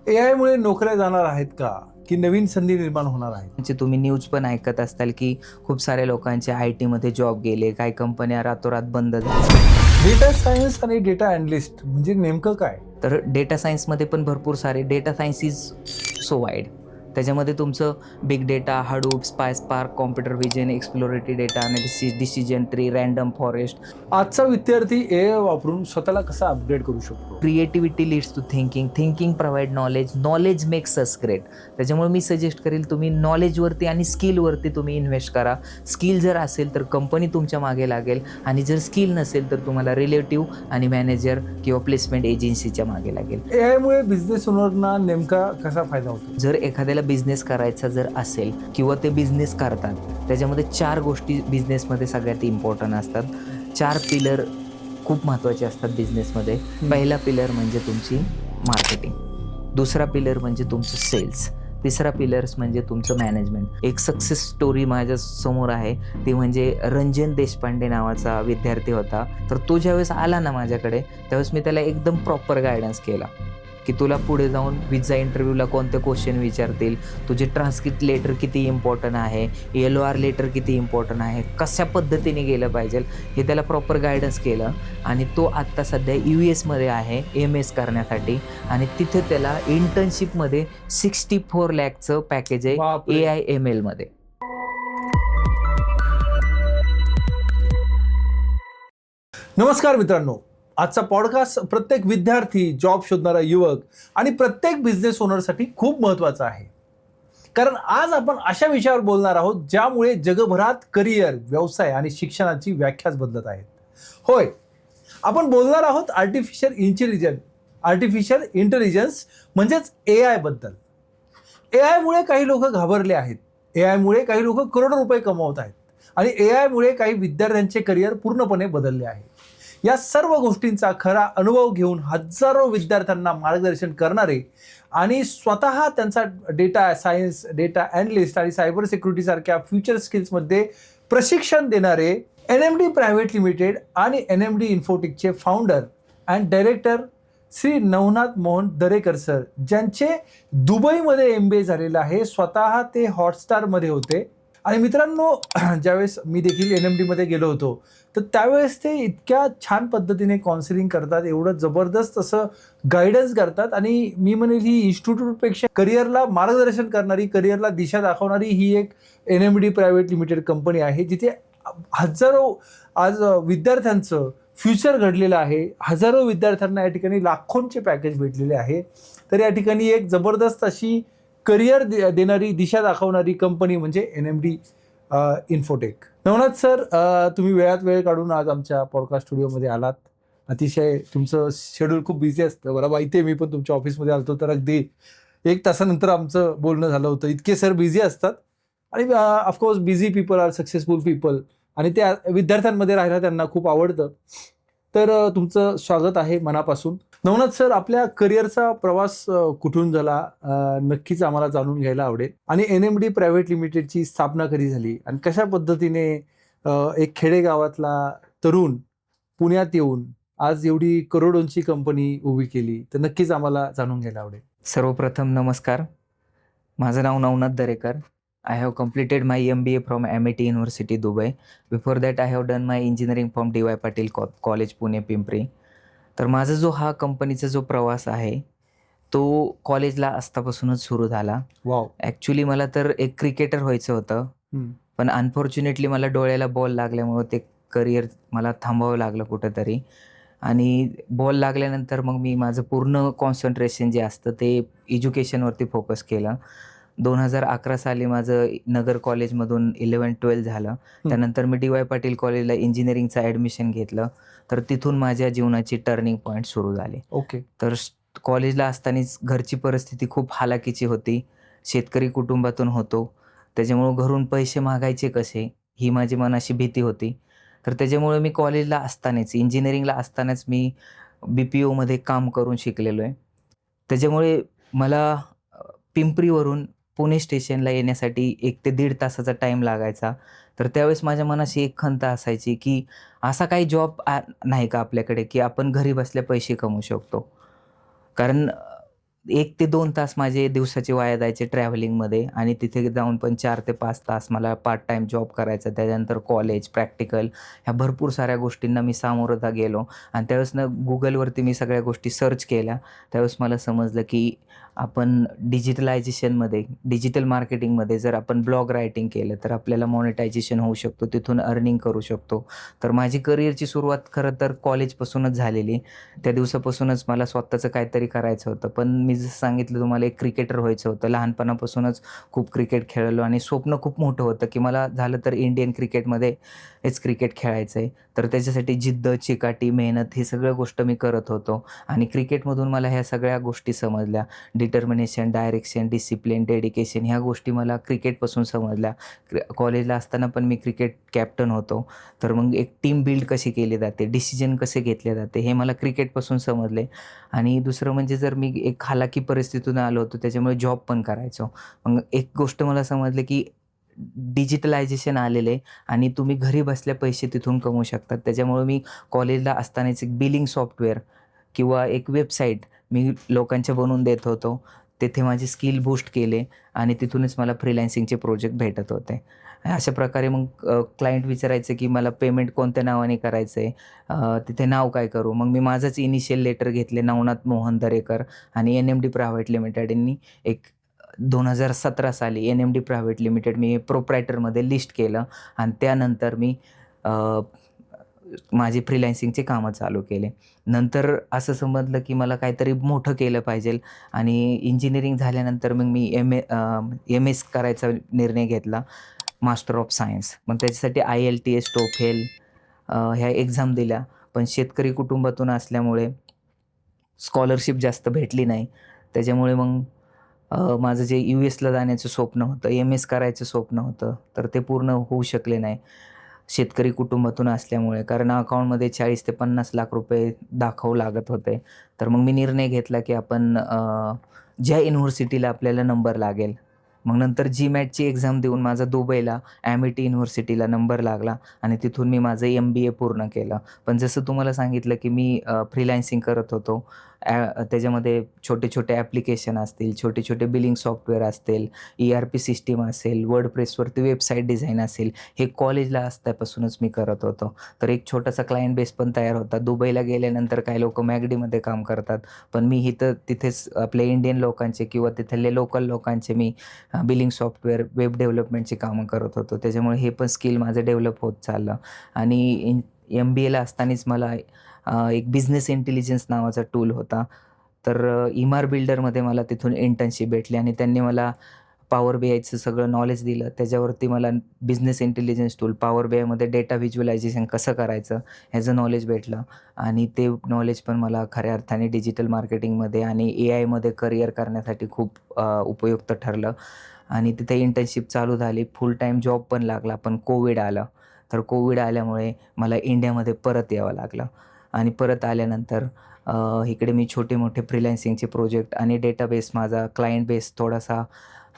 AI मुळे नोकऱ्या जाणार आहेत का, की नवीन संधी निर्माण होणार आहेत? म्हणजे तुम्ही न्यूज पण ऐकत असताल की खूप साऱ्या लोकांचे IT मध्ये जॉब गेले, काही कंपन्या रातोरात बंद झाल्या. डेटा सायन्स आणि डेटा अॅनलिस्ट म्हणजे नेमकं काय? तर डेटा सायन्समध्ये पण भरपूर सारे data science is so wide. त्याच्यामध्ये तुमचं big data, Hadoop, spark, computer vision, exploratory data analysis, decision tree, random forest. आजचा विद्यार्थी AI वापरून स्वतःला कसा अपग्रेड करू शकतो? Creativity leads to thinking, thinking provide knowledge, knowledge makes us great. त्याच्यामुळे मी सजेस्ट करेल तुम्ही नॉलेजवरती आणि स्किलवरती तुम्ही इन्व्हेस्ट करा. स्किल जर असेल तर कंपनी तुमच्या मागे लागेल, आणि जर स्किल नसेल तर तुम्हाला रिलेटिव्ह आणि मॅनेजर किंवा प्लेसमेंट एजन्सीच्या मागे लागेल. AI मुळे बिझनेस ओनरना नेमका कसा फायदा होतो? जर एखाद्याला बिझनेस करायचा जर असेल किंवा ते बिझनेस करतात, त्याच्यामध्ये 4 गोष्टी बिझनेसमध्ये सगळ्यात इम्पॉर्टंट असतात. 4 पिलर खूप महत्त्वाचे असतात बिझनेसमध्ये. पहिला पिलर म्हणजे तुमची मार्केटिंग, दुसरा पिलर म्हणजे तुमचं सेल्स, तिसरा पिलर्स म्हणजे तुमचं मॅनेजमेंट. एक सक्सेस स्टोरी माझ्या समोर आहे, ती म्हणजे रंजन देशपांडे नावाचा विद्यार्थी होता. तर तो ज्यावेळेस आला ना माझ्याकडे, त्यावेळेस मी त्याला एकदम प्रॉपर गायडन्स केला की तुला पुढे जाऊन विजा इंटरव्ह्यूला कोणते क्वेश्चन विचारतील, तुझे ट्रान्सक्रिप्ट लेटर किती इम्पॉर्टंट आहे, LOR लेटर किती इम्पॉर्टंट आहे, कशा पद्धतीने गेलं पाहिजे, हे त्याला प्रॉपर गायडन्स केलं. आणि तो आत्ता सध्या US मध्ये आहे MS करण्यासाठी, आणि तिथे त्याला इंटर्नशिपमध्ये 64 लाखचं पॅकेज आहे बापरे! AI/ML मध्ये. नमस्कार मित्रांनो, आजचा पॉडकास्ट प्रत्येक विद्यार्थी, जॉब शोधणारा युवक आणि प्रत्येक बिझनेस ओनरसाठी खूप महत्त्वाचा आहे. कारण आज आपण अशा विषयावर बोलणार आहोत ज्यामुळे जगभरात करिअर, व्यवसाय आणि शिक्षणाची व्याख्याच बदलत आहेत. होय, आपण बोलणार आहोत आर्टिफिशियल इंटेलिजन्स म्हणजेच AI बद्दल. AI मुळे काही लोक घाबरले आहेत. AI मुळे काही लोक करोडो रुपये कमवत आहेत. आणि AI मुळे काही विद्यार्थ्यांचे करिअर पूर्णपणे बदलले आहे. या सर्व गोष्टींचा खरा अनुभव घेऊन हजारो विद्यार्थ्यांना मार्गदर्शन करणारे आणि स्वतः त्यांचा डेटा सायन्स, डेटा अॅनलिस्ट आणि सायबर सिक्युरिटी सारख्या फ्युचर स्किल्समध्ये प्रशिक्षण देणारे NMD प्रायव्हेट लिमिटेड आणि NMD इन्फोटेकचे founder and director Shri Navnath Mohan Darekar sir, ज्यांचे दुबईमध्ये MBA झालेलं आहे. स्वतः ते हॉटस्टारमध्ये होते. आणि मित्रांनो, ज्यावेळेस मी देखील NMD मध्ये गेलो होतो, तर त्यावेळेस ते इतक्या छान पद्धतीने काउन्सिलिंग करतात, एवढं जबरदस्त असं गायडन्स करतात. आणि मी म्हणेल ही इन्स्टिट्यूटपेक्षा करिअरला मार्गदर्शन करणारी, करिअरला दिशा दाखवणारी ही एक NMD प्रायव्हेट लिमिटेड कंपनी आहे, जिथे हजारो आज विद्यार्थ्यांचं फ्युचर घडलेलं आहे. हजारो विद्यार्थ्यांना या ठिकाणी लाखोंचे पॅकेज भेटलेले आहे. तर या ठिकाणी एक जबरदस्त अशी करिअर देणारी, दिशा दाखवणारी कंपनी म्हणजे NMD इन्फोटेक. नवनाथ सर, तुम्ही वेळात वेळ काढून आज आमच्या पॉडकास्ट स्टुडिओमध्ये आलात. अतिशय तुमचं शेड्यूल खूप बिझी असतं, मला माहिती आहे. मी पण तुमच्या ऑफिसमध्ये आलो तर अगदी 1 तासानंतर आमचं बोलणं झालं होतं. इतके सर बिझी असतात. आणि of course busy people are successful people, आणि त्या विद्यार्थ्यांमध्ये राहायला त्यांना खूप आवडतं. तर तुमचं स्वागत आहे मनापासून. नवनाथ सर, आपल्या करिअरचा प्रवास कुठून झाला नक्कीच आम्हाला जाणून घ्यायला आवडेल. आणि NMD प्रायव्हेट लिमिटेडची स्थापना कधी झाली आणि कशा पद्धतीने एक खेडेगावातला तरुण पुण्यात येऊन आज एवढी करोडोंची कंपनी उभी केली, तर नक्कीच आम्हाला जाणून घ्यायला आवडेल. सर्वप्रथम नमस्कार. माझं नाव Navnath Darekar. I have completed my MBA from MIT University, Dubai. Before that, I have done my engineering from DY Patil College, Pune Pimpri. तर माझा जो हा कंपनीचा जो प्रवास आहे, तो कॉलेजला असतापासूनच सुरू झाला. वाव. ॲक्च्युली मला तर एक क्रिकेटर व्हायचं होतं, पण अनफॉर्च्युनेटली मला डोळ्याला बॉल लागल्यामुळं ते करिअर मला थांबवावं लागलं कुठंतरी. आणि बॉल लागल्यानंतर मग मी माझं पूर्ण कॉन्सन्ट्रेशन जे असतं ते एज्युकेशनवरती फोकस केलं. 2011 साली माझं नगर कॉलेजमधून 11-12 झालं. त्यानंतर मी DY पाटील कॉलेजला इंजिनिअरिंगचं ॲडमिशन घेतलं. तर तिथून माझ्या जीवनाची टर्निंग पॉईंट सुरू झाले. ओके. तर कॉलेजला असतानाच घरची परिस्थिती खूप हालाकीची होती. शेतकरी कुटुंबातून होतो. त्याच्यामुळं घरून पैसे मागायचे कसे, ही माझी मनाची भीती होती. तर त्याच्यामुळे मी कॉलेजला असतानाच, इंजिनिअरिंगला असतानाच मी BPOमध्ये काम करून शिकलेलो आहे. त्याच्यामुळे मला पिंपरीवरून पुणे स्टेशनला येण्यासाठी 1 ते 1.5 तासाचा टाईम लागायचा. तर त्यावेळेस माझ्या मनाशी एक खंत असायची, की असा काही जॉब नाही का आपल्याकडे, की आपण घरी बसल्या पैसे कमवू शकतो. कारण 1 ते 2 तास माझे दिवसाचे वाया जायचे ट्रॅव्हलिंगमध्ये आणि तिथे जाऊन पण 4 ते 5 तास मला पार्ट टाईम जॉब करायचा. त्याच्यानंतर कॉलेज, प्रॅक्टिकल ह्या भरपूर साऱ्या गोष्टींना मी सामोरं गेलो आणि त्यावेळेस ना Googleवरती मी सगळ्या गोष्टी सर्च केल्या. त्यावेळेस मला समजलं की आपण डिजिटलायझेशनमध्ये, डिजिटल मार्केटिंगमध्ये जर आपण ब्लॉग रायटिंग केलं तर आपल्याला मॉनिटायझेशन होऊ शकतो. तिथून अर्निंग करू शकतो. तर माझी करिअरची सुरुवात खरं तर कॉलेजपासूनच झालेली. त्या दिवसापासूनच मला स्वतःचं काहीतरी करायचं होतं. पण मी जसं सांगितलं तुम्हाला एक क्रिकेटर व्हायचं होतं. लहानपणापासूनच खूप क्रिकेट खेळलो आणि स्वप्न खूप मोठं होतं, की मला झालं तर इंडियन क्रिकेटमध्ये हेच क्रिकेट खेळायचं आहे. तर त्याच्यासाठी जिद्द, चिकाटी, मेहनत ही सगळ्या गोष्ट मी करत होतो आणि क्रिकेटमधून मला ह्या सगळ्या गोष्टी समजल्या. डिटर्मिनेशन, डायरेक्शन, डिसिप्लिन, डेडिकेशन ह्या गोष्टी मला क्रिकेटपासून समजल्या. कॉलेजला असताना पण मी क्रिकेट कॅप्टन होतो. तर मग एक टीम बिल्ड कशी केली जाते, डिसिजन कसे घेतले जाते हे मला क्रिकेटपासून समजले. आणि दुसरं म्हणजे जर मी एक हालाकी परिस्थितीतून आलो होतो त्याच्यामुळे जॉब पण करायचो. मग एक गोष्ट मला समजली की डिजिटलायझेशन आलेलं आहे आणि तुम्ही घरी बसल्या पैसे तिथून कमवू शकतात. त्याच्यामुळे मी कॉलेजला असतानाच एक बिलिंग सॉफ्टवेअर किंवा एक वेबसाईट मी लोकांच्या बनवून देत होतो. तिथे माझे स्किल बूस्ट केले आणि तिथूनच मला फ्रीलान्सिंगचे प्रोजेक्ट भेटत होते. अशा प्रकारे मग क्लायंट विचारायचे की मला पेमेंट कोणत्या नावाने करायचं आहे, तिथे नाव काय करू? मग मी माझंच इनिशियल लेटर घेतले नवनाथ मोहन दरेकर आणि NMD प्रायव्हेट लिमिटेड यांनी एक 2017 साली NMD प्रायव्हेट लिमिटेड मी प्रोप्रायटरमध्ये लिस्ट केलं आणि त्यानंतर मी माझे फ्रीलान्सिंगचे कामं चालू केले. नंतर असं समजलं की मला काहीतरी मोठं केलं पाहिजे आणि इंजिनिअरिंग झाल्यानंतर मग मी MS करायचा निर्णय घेतला, मास्टर ऑफ सायन्स. मग त्याच्यासाठी IELTS, TOEFL ह्या एक्झाम दिल्या. पण शेतकरी कुटुंबातून असल्यामुळे स्कॉलरशिप जास्त भेटली नाही. त्याच्यामुळे मग माझं जे USला जाण्याचं स्वप्न होतं, MS करायचं स्वप्न होतं, तर ते पूर्ण होऊ शकले नाही. शेतकरी कुटुंबातून असल्यामुळे कारण अकाउंटमध्ये 40 ते 50 लाख रुपये दाखवू लागत होते. तर मग मी निर्णय घेतला की आपण ज्या युनिव्हर्सिटीला आपल्याला नंबर लागेल. मग नंतर GMATची एक्झाम देऊन माझा दुबईला ॲमिटी युनिव्हर्सिटीला नंबर लागला आणि तिथून मी माझं MBA पूर्ण केलं. पण जसं तुम्हाला सांगितलं की मी फ्रीलान्सिंग करत होतो. त्याच्यामध्ये छोटे-छोटे ॲप्लिकेशन असतील, छोटे-छोटे बिलिंग सॉफ्टवेअर असतील, ERP सिस्टम असेल, वर्डप्रेसवरती वेबसाईट डिझाईन असेल, हे कॉलेजला असल्यापासूनच मी करत होतो. तर एक छोटासा क्लायंट बेस पण तयार होता. दुबईला गेल्यानंतर काही लोकं McDमध्ये काम करतात. पण मी इथं तिथेच आपल्या इंडियन लोकांचे किंवा तिथले लोकल लोकांचे मी बिलिंग सॉफ्टवेअर, वेब डेव्हलपमेंटची कामं करत होतो. त्याच्यामुळे हे पण स्किल माझं डेव्हलप होत चाललं आणि MBAला असतानाच मला एक बिझनेस इंटेलिजन्स नावाचा टूल होता. तर इमार बिल्डरमध्ये मला तिथून इंटर्नशिप भेटली आणि त्यांनी मला पॉवर BIचं सगळं नॉलेज दिलं. त्याच्यावरती मला बिझनेस इंटेलिजन्स टूल, पॉवर BIमध्ये डेटा व्हिज्युअलायझेशन कसं करायचं ह्याचं नॉलेज भेटलं आणि ते नॉलेज पण मला खऱ्या अर्थाने डिजिटल मार्केटिंगमध्ये आणि AIमध्ये करिअर करण्यासाठी खूप उपयुक्त ठरलं आणि तिथे इंटर्नशिप चालू झाली. फुल टाईम जॉब पण लागला. पण कोविड आलं. तर कोविड आल्यामुळे मला इंडियामध्ये परत यावं लागलं आणि परत आल्यानंतर इकडे मी छोटे-मोठे फ्रीलान्सिंगचे प्रोजेक्ट आणि डेटाबेस माझा क्लायंट बेस थोडासा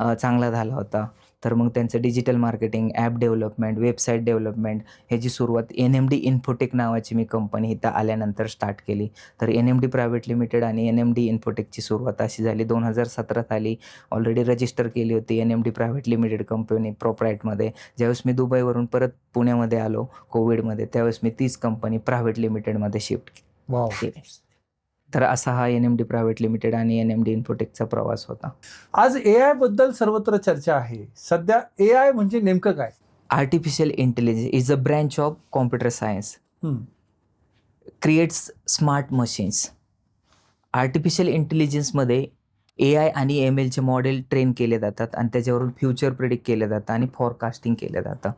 चांगला झाला होता. तर मग त्यांचं digital marketing, app development, website development ह्याची सुरुवात NMD इन्फोटेक नावाची मी कंपनी इथं आल्यानंतर स्टार्ट केली. तर NMD प्रायव्हेट लिमिटेड आणि NMD इन्फोटेकची सुरुवात अशी झाली. 2017 साली ऑलरेडी रजिस्टर केली होती NMD प्रायव्हेट लिमिटेड कंपनी प्रोप्रायटमध्ये. ज्यावेळेस मी दुबईवरून परत पुण्यामध्ये आलो कोविडमध्ये, त्यावेळेस मी तीच कंपनी प्रायव्हेट लिमिटेडमध्ये शिफ्ट वाव. केली. तर असा हा NMD प्रायव्हेट लिमिटेड आणि NMD इन्फोटेकचा प्रवास होता. आज AI बद्दल सर्वत्र चर्चा आहे. सध्या AI म्हणजे नेमकं काय? Artificial intelligence is a branch of computer science. हं. Creates smart machines. आर्टिफिशियल इंटेलिजन्समध्ये AI आणि MLचे मॉडेल ट्रेन केले जातात आणि त्याच्यावरून फ्युचर प्रिडिक्ट केलं जातं आणि फॉरकास्टिंग केलं जातं.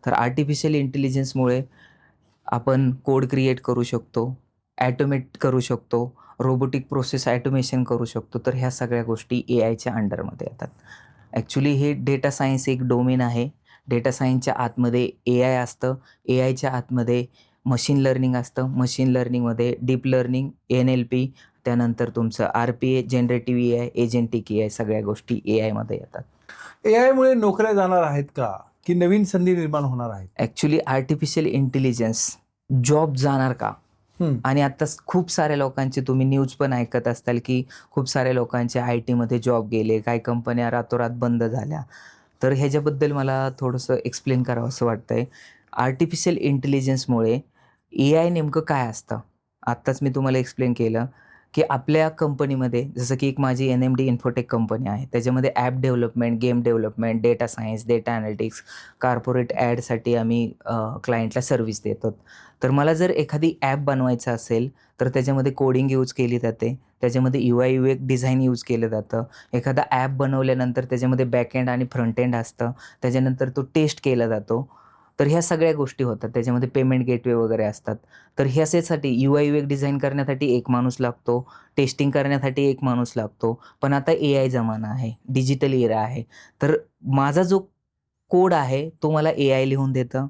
तर आर्टिफिशियल इंटेलिजन्समुळे आपण कोड क्रिएट करू शकतो, ॲटोमेट करू शकतो, रोबोटिक प्रोसेस ॲटोमेशन करू शकतो. तर ह्या सगळ्या गोष्टी AIच्या अंडरमध्ये येतात. ॲक्च्युली हे डेटा सायन्स एक डोमेन आहे. डेटा सायन्सच्या आतमध्ये AI असतं. AIच्या आतमध्ये मशीन लर्निंग असतं. मशीन लर्निंगमध्ये डीप लर्निंग, NLP, त्यानंतर तुमचं RPA, generative AI, agentic AI सगळ्या गोष्टी AIमध्ये येतात. AI मुळे नोकऱ्या जाणार आहेत का? की नवीन संधी निर्माण होणार आहेत? ॲक्च्युली आर्टिफिशियल इंटेलिजन्स जॉब जाणार का? आणि आता खूप साऱ्या लोकांचे तुम्ही न्यूज पण ऐकत असताल की खूप साऱ्या लोकांचे IT मध्ये जॉब गेले, काही कंपन्या रातोरात बंद झाल्या. तर ह्याच्याबद्दल मला थोडंसं एक्सप्लेन करावं असं वाटतंय. आर्टिफिशियल इंटेलिजन्समुळे AI नेमकं काय असतं? आत्ताच मी तुम्हाला एक्सप्लेन केलं, की आपल्या कंपनीमध्ये जसं की एक माझी NMD इन्फोटेक कंपनी आहे. त्याच्यामध्ये app development, game development, data science, data analytics, corporate ॲडसाठी आम्ही क्लायंटला सर्व्हिस देतो. तर मला जर एखादी ॲप बनवायचं असेल, तर त्याच्यामध्ये कोडिंग यूज केली जाते. त्याच्यामध्ये UI UX डिझाइन यूज केलं जातं. एखादा ॲप बनवल्यानंतर त्याच्यामध्ये बॅकएंड आणि फ्रंट एंड असतं. त्याच्यानंतर तो टेस्ट केला जातो. तर ह्या सगळ्या गोष्टी होतात. त्याच्यामध्ये पेमेंट गेटवे वगैरे असतात. तर ह्याच्यासाठी UI UX डिझाइन करण्यासाठी एक माणूस लागतो. टेस्टिंग करण्यासाठी एक माणूस लागतो. पण आता AI जमाना आहे. डिजिटल एरा आहे. तर माझा जो कोड आहे तो मला AI लिहून देतं.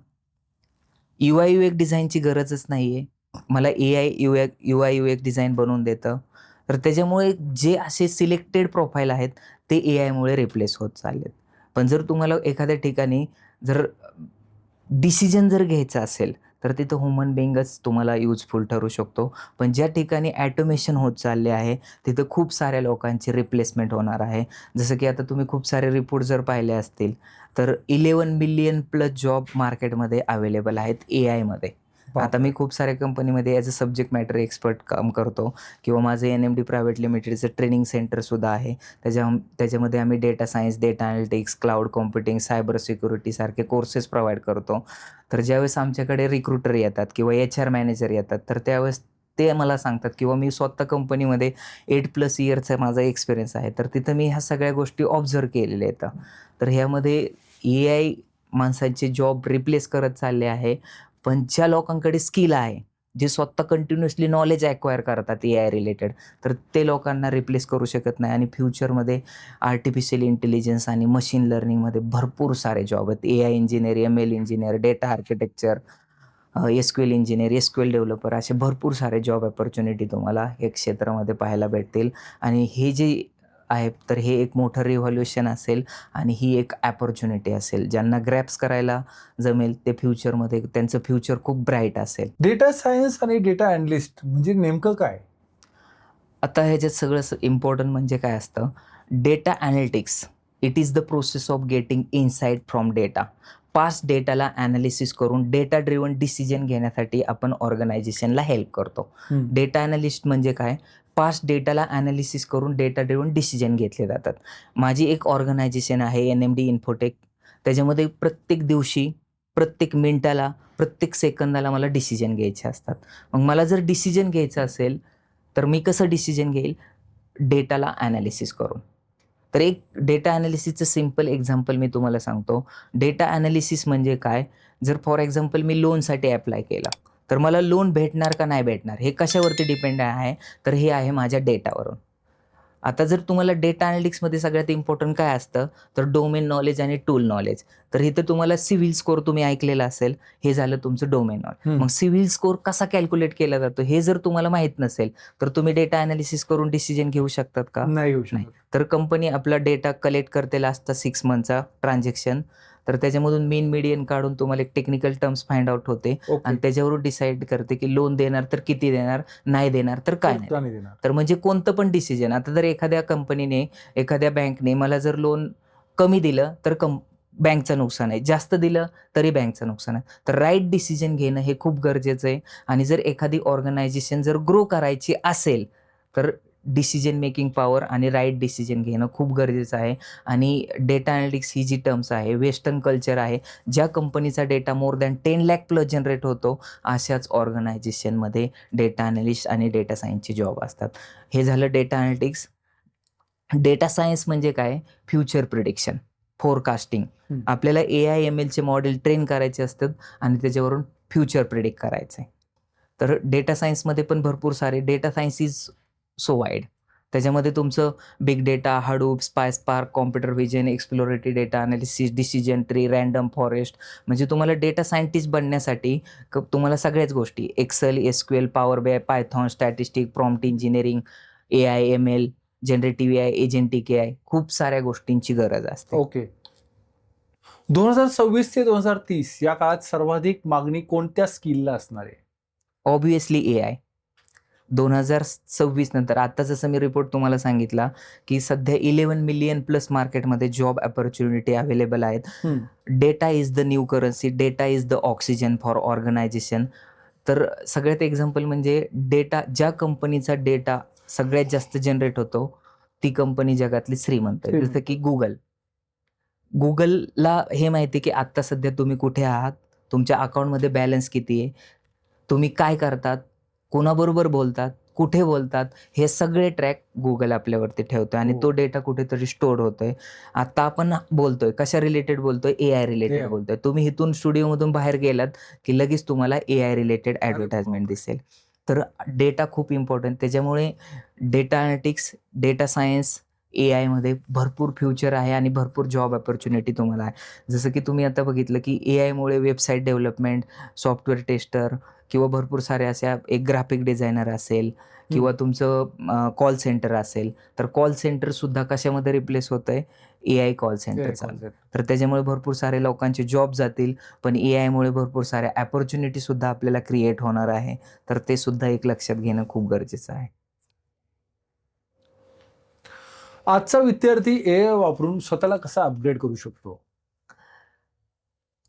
UI UX डिझाइनची गरजच नाही आहे. मला UI UX डिझाइन बनवून देतं. तर त्याच्यामुळे जे असे सिलेक्टेड प्रोफाईल आहेत ते AIमुळे रिप्लेस होत चाललेत. पण जर तुम्हाला एखाद्या ठिकाणी जर डिसिजन जर घ्यायचा असेल, तर तिथं ह्युमन बीइंगच तुम्हाला युजफुल ठरू शकतो. पण ज्या ठिकाणी ऑटोमेशन होत चालले आहे, तिथं खूप साऱ्या लोकांची रिप्लेसमेंट होणार आहे. जसं की आता तुम्ही खूप सारे रिपोर्ट जर पाहिले असतील, तर 11 मिलियन प्लस जॉब मार्केटमध्ये अवेलेबल आहेत AIमध्ये. आता मी खूप साऱ्या कंपनीमध्ये as a subject matter expert काम करतो किंवा माझं NMD प्रायव्हेट लिमिटेडचं ट्रेनिंग सेंटरसुद्धा आहे. त्याच्यामध्ये आम्ही data science, data analytics, cloud computing, cyber सिक्युरिटीसारखे कोर्सेस प्रोव्हाईड करतो. तर ज्यावेळेस आमच्याकडे रिक्रुटर येतात किंवा HR मॅनेजर येतात, तर त्यावेळेस ते मला सांगतात किंवा मी स्वतः कंपनीमध्ये 8+ इयरचा माझा एक्सपिरियन्स आहे. तर तिथं मी ह्या सगळ्या गोष्टी ऑब्झर्व्ह केलेल्या आहेत. तर ह्यामध्ये AI माणसांचे जॉब रिप्लेस करत चालले आहे. पण ज्या लोकांकडे स्किल आहे, जे स्वतः कंटिन्युअसली नॉलेज ॲक्वायर करतात AI रिलेटेड, तर ते लोकांना रिप्लेस करू शकत नाही आणि फ्युचरमध्ये आर्टिफिशियल इंटेलिजन्स आणि मशीन लर्निंगमध्ये भरपूर सारे जॉब आहेत. AI engineer, ML engineer, data architecture, SQL engineer, SQL developer असे भरपूर सारे जॉब अपॉर्च्युनिटी तुम्हाला या क्षेत्रामध्ये पाहायला भेटतील. आणि हे जे आहे, तर हे एक मोठं रिव्हॉल्युशन असेल आणि ही एक अपॉर्च्युनिटी असेल. ज्यांना ग्रॅप्स करायला जमेल ते फ्युचरमध्ये त्यांचं फ्युचर खूप ब्राईट असेल. डेटा सायन्स आणि डेटा अॅनलिस्ट म्हणजे नेमकं काय? आता ह्याच्यात सगळं इम्पॉर्टंट म्हणजे काय असतं, data analytics it is the process of getting insight from data. Past डेटाला ॲनालिसिस करून डेटा ड्रिव्हन डिसिजन घेण्यासाठी आपण ऑर्गनायझेशनला हेल्प करतो. डेटा ॲनालिस्ट म्हणजे काय, पास्ट डेटाला ॲनालिसिस करून डेटा ड्रिव्हन डिसिजन घेतले जातात. माझी एक ऑर्गनायझेशन आहे NMD इन्फोटेक. त्याच्यामध्ये प्रत्येक दिवशी, प्रत्येक मिनिटाला, प्रत्येक सेकंदाला मला डिसिजन घ्यायचे असतात. मग मला जर डिसिजन घ्यायचं असेल, तर मी कसं डिसिजन घेईल? डेटाला ॲनालिसिस करून. तर एक डेटा ॲनालिसिसचं सिंपल एक्झाम्पल मी तुम्हाला सांगतो. डेटा ॲनालिसिस म्हणजे काय? जर फॉर एक्झाम्पल मी लोनसाठी ॲप्लाय केला, तर मला लोन भेटणार का नाही भेटणार? हे कशावरती डिपेंड आहे? तर हे आहे माझ्या डेटावरून. आता जर तुम्हाला डेटा ॲनालिटिक्समध्ये सगळ्यात इम्पॉर्टंट काय असतं, तर डोमेन नॉलेज आणि टूल नॉलेज. तर इथं तुम्हाला सिव्हिल स्कोर तुम्ही ऐकलेलं असेल, हे झालं तुमचं डोमेन नॉलेज. मग सिव्हिल स्कोर कसा कॅल्क्युलेट केला जातो हे जर तुम्हाला माहीत नसेल, तर तुम्ही डेटा ॲनालिसिस करून डिसिजन घेऊ शकतात का? नाही होऊ नाही. शकत. तर कंपनी आपला डेटा कलेक्ट करते लास्टचा 6 मंथचा ट्रान्झॅक्शन. तर त्याच्यामधून मीन मीडियन काढून तुम्हाला एक टेक्निकल टर्म्स फाइंड आउट होते आणि त्याच्यावरून डिसाईड करते की लोन देणार तर किती देणार, नाही देणार तर काय नाही. नाही देणार. तर म्हणजे कोणतं पण डिसिजन, आता जर एखाद्या कंपनीने, एखाद्या बँकने मला जर लोन कमी दिलं तर बँकचं नुकसान आहे, जास्त दिलं तरी बँकचं नुकसान आहे. तर राईट डिसिजन घेणं हे खूप गरजेचं आहे. आणि जर एखादी ऑर्गनायझेशन जर ग्रो करायची असेल, तर डिसिजन मेकिंग पॉवर आणि राईट डिसिजन घेणं खूप गरजेचं आहे. आणि डेटा ॲनालिटिक्स ही जी टर्म्स आहे, वेस्टर्न कल्चर आहे. ज्या कंपनीचा data more than 10 lakh plus generate होतो, अशाच ऑर्गनायझेशनमध्ये डेटा ॲनालिस्ट आणि डेटा सायन्सचे जॉब असतात. हे झालं डेटा ॲनालिटिक्स. डेटा सायन्स म्हणजे काय? Future prediction, forecasting. आपल्याला AI MLचे मॉडेल ट्रेन करायचे असतात आणि त्याच्यावरून फ्युचर प्रिडिक्ट करायचं आहे. तर डेटा सायन्समध्ये पण भरपूर सारे, data science is so wide. त्याच्यामध्ये तुमचं big data, Hadoop, spark, computer vision, exploratory data analysis, decision tree, random forest. म्हणजे तुम्हाला डेटा सायंटिस्ट बनण्यासाठी तुम्हाला सगळ्याच गोष्टी, Excel, SQL, power BI, Python, statistic, prompt engineering, AI ML, generative AI, agentic AI, खूप साऱ्या गोष्टींची गरज असते. ओके. 2026 ते 2030 या काळात सर्वाधिक मागणी कोणत्या स्किलला असणार आहे? ऑब्विसली AI 2026 नंतर, आता जसं मी रिपोर्ट तुम्हाला सांगितला की सध्या 11 मिलियन प्लस मार्केटमध्ये जॉब अपॉर्च्युनिटी अवेलेबल आहेत. Data is the new currency, data is the oxygen for organization. तर सगळ्यात एक्झाम्पल म्हणजे डेटा, ज्या कंपनीचा डेटा सगळ्यात जास्त जनरेट होतो ती कंपनी जगातली श्रीमंत आहे. जसं की गुगलला हे माहिती आहे की आत्ता सध्या तुम्ही कुठे आहात, तुमच्या अकाउंटमध्ये बॅलन्स किती आहे, तुम्ही काय करतात, कोणाबरोबर बोलतात, कुठे बोलतात, हे सगळे ट्रॅक गुगल आपल्यावरती ठेवतोय आणि तो डेटा कुठेतरी स्टोअर होतोय. आता आपण बोलतोय कशा रिलेटेड बोलतोय, AI रिलेटेड बोलतोय. तुम्ही इथून स्टुडिओमधून बाहेर गेलात की लगेच तुम्हाला AI रिलेटेड ॲडव्हर्टाइजमेंट दिसेल. तर डेटा खूप इम्पॉर्टंट. त्याच्यामुळे data analytics, data science, AI मध्ये भरपूर फ्युचर आहे आणि भरपूर जॉब अपॉर्च्युनिटी तुम्हाला आहे. जसं की तुम्ही आता बघितलं की AI मुळे वेबसाईट डेव्हलपमेंट, सॉफ्टवेअर टेस्टर किंवा भरपूर साऱ्या अशा, एक ग्राफिक डिझायनर असेल किंवा तुमचं कॉल सेंटर असेल, तर कॉल सेंटरसुद्धा कशामध्ये रिप्लेस होतंय, AI कॉल सेंटर चालू. तर त्याच्यामुळे भरपूर सारे लोकांचे जॉब जातील, पण AI मुळे भरपूर साऱ्या अपॉर्च्युनिटीसुद्धा आपल्याला क्रिएट होणार आहे. तर ते सुद्धा एक लक्षात घेणं खूप गरजेचं आहे. आजचा विद्यार्थी AI वापरून स्वतःला कसा अपग्रेड करू शकतो?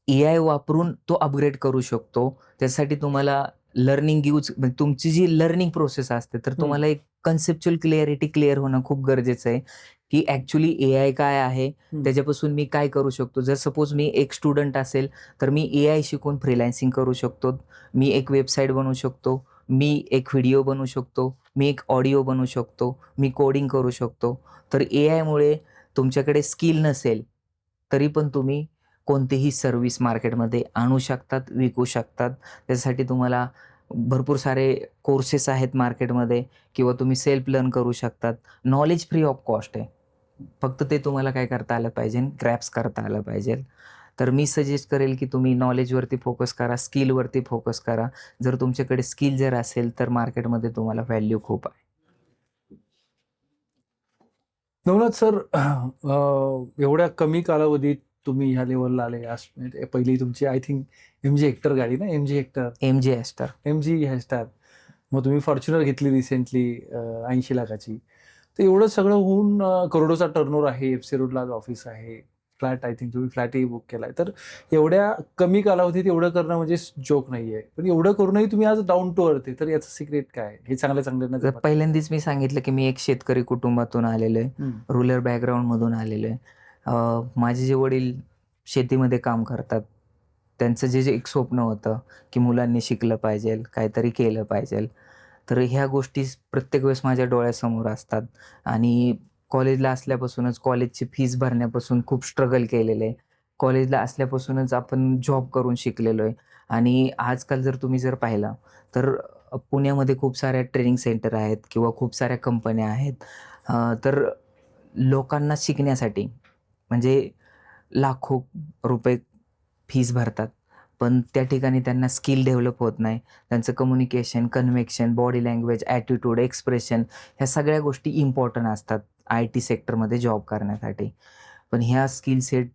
AI वापरून तो अपग्रेड करू शकतो. त्यासाठी तुम्हाला लर्निंग म्हणजे तुमची जी लर्निंग प्रोसेस असते, तर तुम्हाला एक कन्सेप्च्युअल क्लिअरिटी क्लिअर होणं खूप गरजेचं आहे, की ॲक्च्युअली AI काय आहे, त्याच्यापासून मी काय करू शकतो. जर सपोज मी एक स्टुडंट असेल, तर मी AI शिकून फ्रीलान्सिंग करू शकतो. मी एक वेबसाईट बनवू शकतो. मी एक व्हिडिओ बनवू शकतो. मी एक ऑडिओ बनवू शकतो. मी कोडिंग करू शकतो. तर AIमुळे तुमच्याकडे स्किल नसेल, तरी पण तुम्ही कोणतीही सर्व्हिस मार्केटमध्ये आणू शकतात, विकू शकतात. त्यासाठी तुम्हाला भरपूर सारे कोर्सेस आहेत मार्केटमध्ये किंवा तुम्ही सेल्फ लर्न करू शकतात. नॉलेज फ्री ऑफ कॉस्ट आहे. फक्त ते तुम्हाला काय करता आलं पाहिजे, ग्रॅस्प करता आलं पाहिजे. तर मी सजेस्ट करेल की तुम्ही नॉलेजवरती फोकस करा, स्किलवरती फोकस करा. जर तुमच्याकडे स्किल जर असेल, तर मार्केटमध्ये तुम्हाला व्हॅल्यू खूप आहे. नवनाथ सर, एवढ्या कमी कालावधीत तुम्ही ह्या लेवलला आले. म्हणजे पहिली तुमची आय थिंक MG हेक्टर गाडी ना, MG हेक्टर, MG हेक्टर. मग तुम्ही फॉर्च्युनर घेतली रिसेंटली 80 लाखाची. तर एवढं सगळं होऊन करोडोचा टर्नओव्हर आहे, FC रोडला ऑफिस आहे, फ्लॅट, आय थिंक तुम्ही फ्लॅटही बुक केलाय. तर एवढ्या कमी कालावधीत एवढं करणं म्हणजे जोक नाहीये. पण एवढं करूनही तुम्ही आज डाऊन टू अर्थ आहे. तर याचं सिक्रेट काय आहे? हे चांगल्या पहिल्यांदाच मी सांगितलं की मी एक शेतकरी कुटुंबातून आलेलो आहे, रुरल बॅकग्राऊंडमधून आलेलो आहे. माझे जे वडील शेतीमध्ये काम करतात, त्यांचं जे एक स्वप्न होतं की मुलांनी शिकलं पाहिजे, काहीतरी केलं पाहिजे. तर ह्या गोष्टी प्रत्येक वेळेस माझ्या डोळ्यासमोर असतात आणि कॉलेजला असल्यापासूनच, कॉलेजची फीस भरण्यापासून खूप स्ट्रगल केलेलं आहे. कॉलेजला असल्यापासूनच आपण जॉब करून शिकलेलो आहे आणि आजकाल जर तुम्ही पाहिलं, तर पुण्यामध्ये खूप साऱ्या ट्रेनिंग सेंटर आहेत किंवा खूप साऱ्या कंपन्या आहेत. तर लोकांना शिकण्यासाठी म्हणजे लाखो रुपये फीस भरतात. पण त्या ठिकाणी त्यांना स्किल डेव्हलप होत नाही. त्यांचं communication, convention, body language, attitude, expression, ह्या सगळ्या गोष्टी इम्पॉर्टंट असतात IT सेक्टरमध्ये जॉब करण्यासाठी. पण ह्या स्किल सेट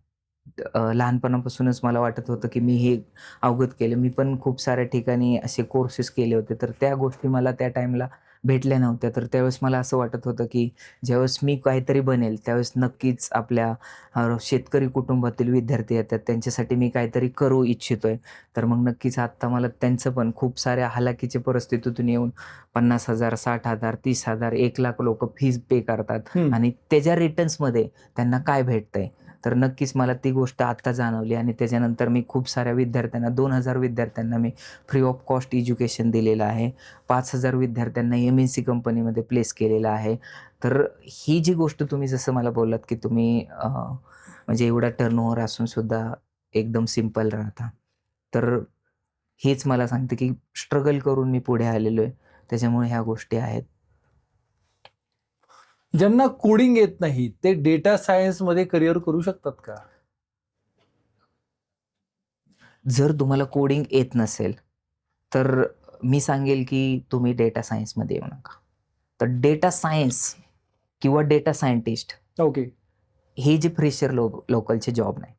लहानपणापासूनच मला वाटत होतं की मी हे अवगत केलं. मी पण खूप साऱ्या ठिकाणी असे कोर्सेस केले होते. तर त्या गोष्टी मला त्या टाईमला भेटल्या नव्हत्या. तर त्यावेळेस मला असं वाटत होतं की ज्यावेळेस मी काहीतरी बनेल, त्यावेळेस नक्कीच आपल्या शेतकरी कुटुंबातील विद्यार्थी येतात, त्यांच्यासाठी मी काहीतरी करू इच्छितोय. तर मग नक्कीच आत्ता मला त्यांचं पण खूप साऱ्या हलाखीच्या परिस्थितीतून येऊन 50,000, 60,000, 30,000, 1,00,000 लोकं फीज पे करतात आणि त्याच्या रिटर्न्समध्ये त्यांना काय भेटतंय. तर नक्कीच मला ती गोष्ट आत्ता जाणवली आणि त्याच्यानंतर मी खूप साऱ्या विद्यार्थ्यांना, 2,000 विद्यार्थ्यांना मी फ्री ऑफ कॉस्ट एज्युकेशन दिलेलं आहे. 5,000 विद्यार्थ्यांना MNC कंपनीमध्ये प्लेस केलेलं आहे. तर ही जी गोष्ट तुम्ही जसं मला बोललात की तुम्ही म्हणजे एवढा टर्नओव्हर असून सुद्धा एकदम सिंपल राहता. तर हेच मला सांगते की स्ट्रगल करून मी पुढे आलेलो आहे. त्याच्यामुळे ह्या गोष्टी आहेत. ज्यांना कोडिंग येत नाही, ते डेटा सायन्समध्ये करिअर करू शकतात का? जर तुम्हाला कोडिंग येत नसेल, तर मी सांगेल की तुम्ही डेटा सायन्समध्ये येऊ नका. तर डेटा सायन्स किंवा डेटा सायंटिस्ट ओके. हे जे फ्रेशर लोकलचे जॉब नाही.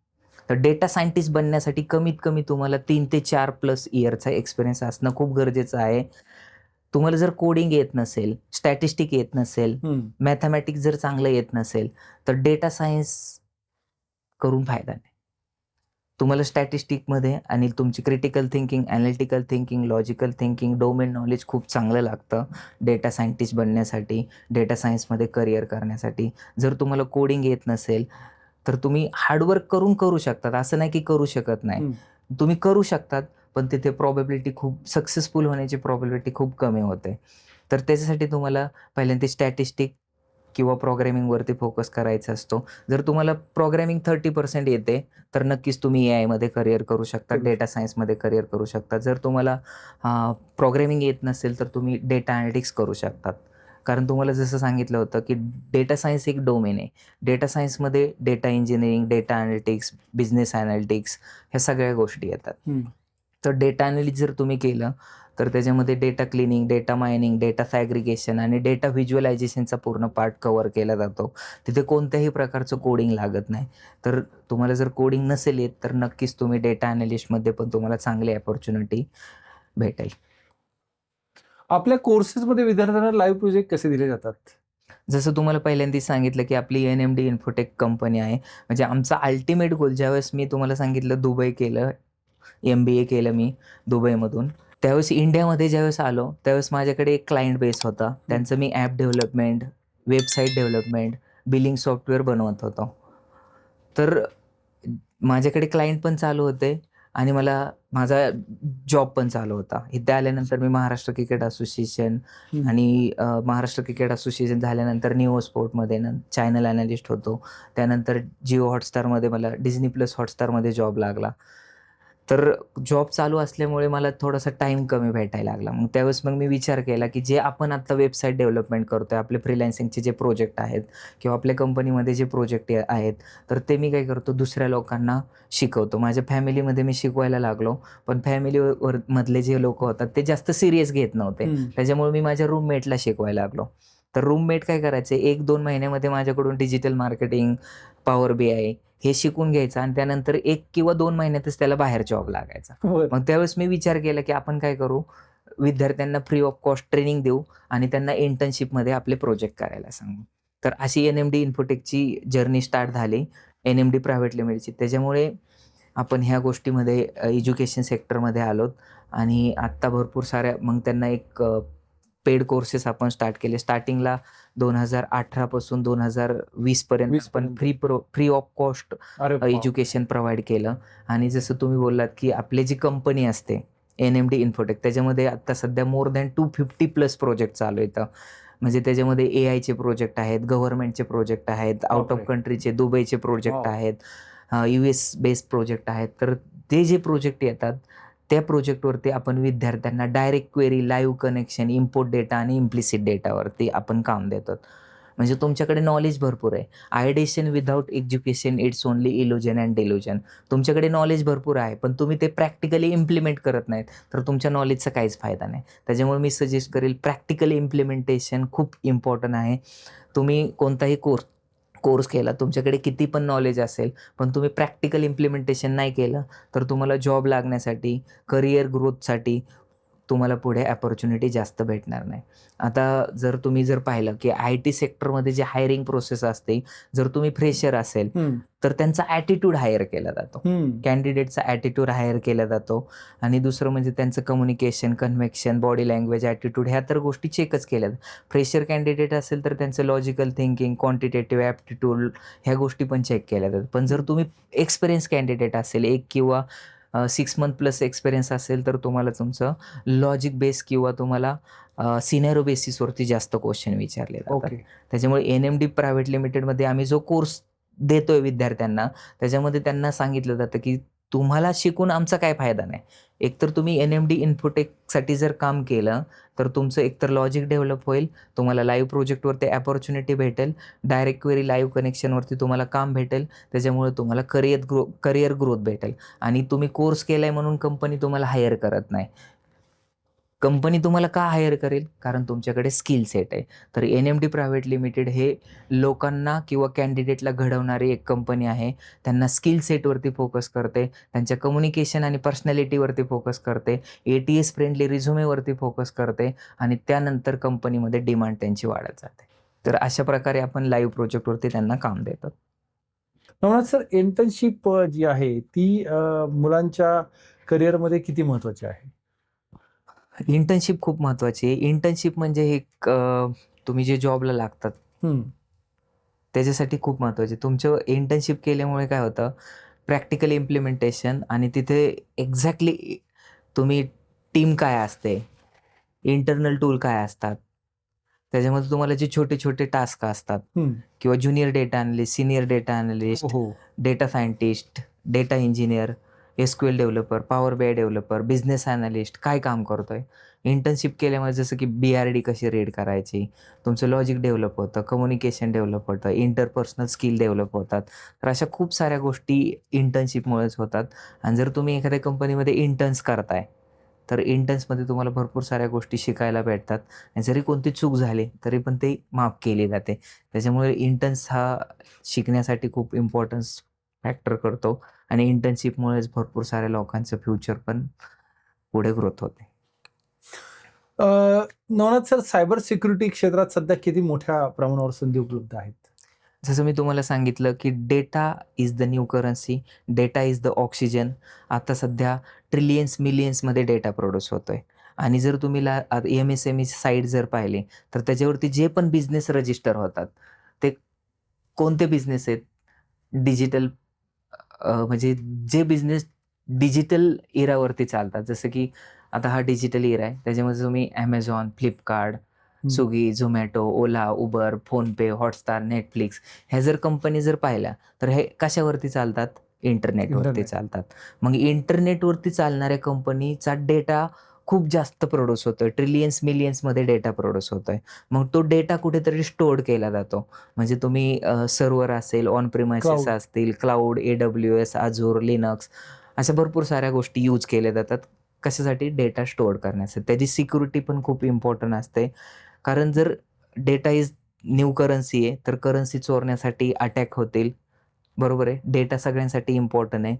तर डेटा सायंटिस्ट बनण्यासाठी कमीत कमी तुम्हाला 3 ते 4 प्लस इयरचा एक्सपिरियन्स असणं खूप गरजेचं आहे. तुम्हाला जर कोडिंग येत नसेल, स्टॅटिस्टिक येत नसेल, मॅथमॅटिक्स जर चांगलं येत नसेल, तर डेटा सायन्स करून फायदा नाही. तुम्हाला स्टॅटिस्टिकमध्ये आणि तुमची critical thinking, analytical thinking, logical thinking, domain knowledge खूप चांगलं लागतं डेटा सायंटिस्ट बनण्यासाठी, डेटा सायन्समध्ये करिअर करण्यासाठी. जर तुम्हाला कोडिंग येत नसेल, तर तुम्ही हार्डवर्क करून करू शकतात. असं नाही की करू शकत नाही. तुम्ही करू शकतात, पण तिथे प्रॉबॅबिलिटी खूप सक्सेसफुल होण्याची प्रॉबॅबिलिटी खूप कमी होते. तर त्याच्यासाठी तुम्हाला पहिल्यांदा स्टॅटिस्टिक किंवा प्रोग्रॅमिंगवरती फोकस करायचा असतो. जर तुम्हाला प्रोग्रॅमिंग 30% येते, तर नक्कीच तुम्ही एआयमध्ये करिअर करू शकता, डेटा सायन्समध्ये करिअर करू शकता. जर तुम्हाला प्रोग्रॅमिंग येत नसेल, तर तुम्ही डेटा ॲनालिटिक्स करू शकतात. कारण तुम्हाला जसं सांगितलं होतं, की डेटा सायन्स एक डोमेन आहे. डेटा सायन्समध्ये data engineering, data analytics, business analytics ह्या सगळ्या गोष्टी येतात. तर डेटा ॲनालिसिस जर तुम्ही केलं, तर त्याच्यामध्ये data cleaning, data mining, data segregation आणि डेटा व्हिज्युअलायझेशनचा पूर्ण पार्ट कव्हर केला जातो. तिथे कोणत्याही प्रकारचं कोडिंग लागत नाही. तर तुम्हाला जर कोडिंग नसेल येत, तर नक्कीच तुम्ही डेटा ॲनालिस्टमध्ये पण तुम्हाला चांगली अपॉर्च्युनिटी भेटेल. आपल्या कोर्सेसमध्ये विद्यार्थ्यांना लाईव्ह प्रोजेक्ट कसे दिले जातात? जसं तुम्हाला पहिल्यांदा सांगितलं, की आपली NMD इन्फोटेक कंपनी आहे. म्हणजे आमचा अल्टिमेट गोल ज्यावेळेस मी तुम्हाला सांगितलं दुबई केलं, MBA केलं मी दुबईमधून. त्यावेळेस इंडियामध्ये ज्यावेळेस आलो, त्यावेळेस माझ्याकडे एक क्लायंट बेस होता. त्यांचं मी app development, website development, billing software बनवत होतो. तर माझ्याकडे क्लायंट पण चालू होते आणि मला माझा जॉब पण चालू होता. इथे आल्यानंतर मी महाराष्ट्र क्रिकेट असोसिएशन आणि महाराष्ट्र क्रिकेट असोसिएशन झाल्यानंतर निओ स्पोर्टमध्ये चॅनल ॲनालिस्ट होतो. त्यानंतर जिओ हॉटस्टारमध्ये मला डिझनी प्लस हॉटस्टारमध्ये जॉब लागला. तर जॉब चालू असल्यामुळे मला थोडासा टाईम कमी भेटायला लागला. त्यावेळेस मी विचार केला, की जे आपण आत्ता वेबसाईट डेव्हलपमेंट करतोय, आपले फ्रीलान्सिंगचे जे प्रोजेक्ट आहेत किंवा आपल्या कंपनीमध्ये जे प्रोजेक्ट आहेत, तर ते मी काय करतो दुसऱ्या लोकांना शिकवतो. माझ्या फॅमिलीमध्ये मी शिकवायला लागलो, पण फॅमिलीवर मधले जे लोकं होतात ते जास्त सीरियस घेत नव्हते. त्याच्यामुळे मी माझ्या रूममेटला शिकवायला लागलो. तर रूममेट काय करायचे 1-2 महिन्यामध्ये माझ्याकडून डिजिटल मार्केटिंग, पॉवर BI हे शिकून घ्यायचं आणि त्यानंतर 1 किंवा 2 महिन्यातच त्याला बाहेर जॉब लागायचा. त्यावेळेस मी विचार केला, की आपण काय करू, विद्यार्थ्यांना फ्री ऑफ कॉस्ट ट्रेनिंग देऊ आणि त्यांना इंटर्नशिपमध्ये आपले प्रोजेक्ट करायला सांगू. तर अशी NMD इन्फोटेकची जर्नी स्टार्ट झाली. NMD प्रायव्हेट लिमिटेडची. त्याच्यामुळे आपण ह्या गोष्टीमध्ये एज्युकेशन सेक्टरमध्ये आलोत आणि आत्ता भरपूर साऱ्या त्यांना एक पेड कोर्सेस आपण स्टार्ट केले. स्टार्टिंगला 2018 पासून 2020 पर्यंत आपण free of cost education provide केलं. आणि जसं तुम्ही बोललात, की आपली जी कंपनी असते NMD इन्फोटेक त्याच्यामध्ये आता सध्या मोर दॅन 250 प्लस प्रोजेक्ट चालू आहेत. म्हणजे त्याच्यामध्ये AIचे प्रोजेक्ट आहेत, गव्हर्नमेंटचे प्रोजेक्ट आहेत, आउट ऑफ कंट्रीचे दुबईचे प्रोजेक्ट आहेत, US बेस्ड प्रोजेक्ट आहेत. तर ते जे प्रोजेक्ट येतात त्या प्रोजेक्टवरती आपण विद्यार्थ्यांना direct query, live connection, import data आणि इम्प्लिसिट डेटावरती आपण काम देतो. म्हणजे तुमच्याकडे नॉलेज भरपूर आहे. Ideation without education it's only illusion and delusion. तुमच्याकडे नॉलेज भरपूर आहे, पण तुम्ही ते प्रॅक्टिकली इम्प्लिमेंट करत नाहीत, तर तुमच्या नॉलेजचा काहीच फायदा नाही. त्याच्यामुळे मी सजेस्ट करेल प्रॅक्टिकल इम्प्लिमेंटेशन खूप इम्पॉर्टंट आहे. तुम्ही कोणताही कोर्स केला, तुमच्याकडे किती पण नॉलेज असेल, पण तुम्ही प्रॅक्टिकल इम्प्लिमेंटेशन नाही केलं, तर तुम्हाला जॉब लागण्यासाठी, करिअर ग्रोथसाठी तुम्हाला पुढे अपॉर्च्युनिटी जास्त भेटणार नाही. आता तुम्ही पाहिलं, की IT सेक्टरमध्ये जे हायरिंग प्रोसेस असते, जर तुम्ही फ्रेशर असेल, तर त्यांचा ॲटिट्यूड हायर केला जातो. कॅन्डिडेटचा ॲटिट्यूड हायर केला जातो आणि दुसरं म्हणजे त्यांचं communication, convection, body language, attitude ह्या तर गोष्टी चेकच केल्या जातात. फ्रेशर कॅन्डिडेट असेल तर त्यांचं लॉजिकल थिंकिंग, क्वांटिटेटिव्ह ॲप्टिट्यूड ह्या गोष्टी पण चेक केल्या जातात. पण जर तुम्ही एक्सपिरियन्स कॅन्डिडेट असेल 1 किंवा 6 मंथ प्लस एक्सपिरियन्स असेल, तर तुम्हाला तुमचं लॉजिक बेस किंवा तुम्हाला सिनेरिओ बेसिसवरती जास्त क्वेश्चन विचारले जातात. त्याच्यामुळे NMD प्रायव्हेट लिमिटेडमध्ये आम्ही जो कोर्स देतोय विद्यार्थ्यांना, त्याच्यामध्ये त्यांना सांगितलं जातं, की तुम्हाला शिकून आमचा काय फायदा नाही. एकतर तुम्ही NMD इन्फोटेकसाठी जर काम केलं, तर तुमचं एकतर लॉजिक डेव्हलप होईल, तुम्हाला लाईव्ह प्रोजेक्टवरती अपॉर्च्युनिटी भेटेल, डायरेक्ट क्वेरी लाईव्ह कनेक्शनवरती तुम्हाला काम भेटेल. त्याच्यामुळे तुम्हाला करिअर ग्रोथ भेटेल आणि तुम्ही कोर्स केलाय म्हणून कंपनी तुम्हाला हायर करत नाही. कंपनी तुम्हाला का हायर करेल? कारण तुमच्याकडे स्किल सेट आहे. तर NMD प्रायव्हेट लिमिटेड हे लोकांना किंवा कॅन्डिडेटला घडवणारी एक कंपनी आहे. त्यांना स्किल सेटवरती फोकस करते. त्यांच्या कम्युनिकेशन आणि पर्सनॅलिटीवरती फोकस करते. ATS फ्रेंडली रिझ्युमेवरती फोकस करते आणि त्यानंतर कंपनीमध्ये डिमांड त्यांची वाढत जाते. तर अशा प्रकारे आपण लाईव्ह प्रोजेक्टवरती त्यांना काम देतो. नवनाथ सर, इंटर्नशिप जी आहे ती मुलांच्या करिअरमध्ये किती महत्वाची आहे? इंटर्नशिप खूप महत्त्वाची आहे. इंटर्नशिप म्हणजे एक तुम्ही जे जॉबला लागतात हं. त्याच्यासाठी खूप महत्त्वाचे. तुमचं इंटर्नशिप केल्यामुळे काय होतं, प्रॅक्टिकल इम्प्लिमेंटेशन आणि तिथे एक्झॅक्टली तुम्ही टीम काय असते, इंटरनल टूल काय असतात, त्याच्यामध्ये तुम्हाला जे छोटे-छोटे टास्क असतात हं. किंवा junior data analyst, senior data analyst, हो. Data scientist, data engineer, SQL developer, power BI developer, business analyst काय काम करतोय. इंटर्नशिप केल्यामुळे जसं की BRD कशी रीड करायची, तुमचं लॉजिक डेव्हलप होतं, कम्युनिकेशन डेव्हलप होतं, इंटरपर्सनल स्किल डेव्हलप होतात. तर अशा खूप साऱ्या गोष्टी इंटर्नशिपमुळेच होतात. आणि जर तुम्ही एखाद्या कंपनीमध्ये इंटर्न्स करताय, तर इंटर्न्समध्ये तुम्हाला भरपूर साऱ्या गोष्टी शिकायला भेटतात आणि जरी कोणती चूक झाली, तरी पण ते माफ केली जाते. त्याच्यामुळे इंटर्न्स हा शिकण्यासाठी खूप इम्पॉर्टन्स फॅक्टर करतो आणि इंटर्नशिपमुळेच भरपूर साऱ्या लोकांचं फ्युचर पण पुढे ग्रोथ होते. नवनाथ सर, सायबर सिक्युरिटी क्षेत्रात सध्या किती मोठ्या प्रमाणावर संधी उपलब्ध आहेत? जसं मी तुम्हाला सांगितलं, की data is the new currency, data is the oxygen. आता सध्या ट्रिलियन्स, मिलियन्समध्ये डेटा प्रोड्यूस होतोय आणि जर तुम्ही MSME साईट जर पाहिली, तर त्याच्यावरती जे पण बिझनेस रजिस्टर होतात, ते कोणते बिझनेस आहेत? डिजिटल म्हणजे जे बिझनेस डिजिटल इरावरती चालतात. जसं की आता हा डिजिटल इरा आहे. त्याच्यामध्ये तुम्ही Amazon, Flipkart, हं. Swiggy, Zomato, Ola, Uber, PhonePe, Hotstar, Netflix ह्या जर कंपनी जर पाहिल्या, तर हे कशावरती चालतात? इंटरनेटवरती इंटरनेट. चालतात. मग इंटरनेटवरती चालणाऱ्या कंपनीचा डेटा खूप जास्त प्रोड्यूस होतोय. ट्रिलियन्स, मिलियन्समध्ये डेटा प्रोड्यूस होतोय. मग तो डेटा कुठेतरी स्टोअर केला जातो. म्हणजे तुम्ही सर्व्हर असेल, ऑन प्रिमाइसेस क्लाउड. असतील, क्लाउड, AWS, Azure, Linux अशा भरपूर साऱ्या गोष्टी यूज केल्या जातात. कशासाठी? डेटा स्टोअर करण्यासाठी. त्याची सिक्युरिटी पण खूप इम्पॉर्टंट असते. कारण जर डेटा इज न्यू करन्सी आहे, तर करन्सी चोरण्यासाठी अटॅक होतील. बरोबर आहे. डेटा सगळ्यांसाठी इम्पॉर्टंट आहे.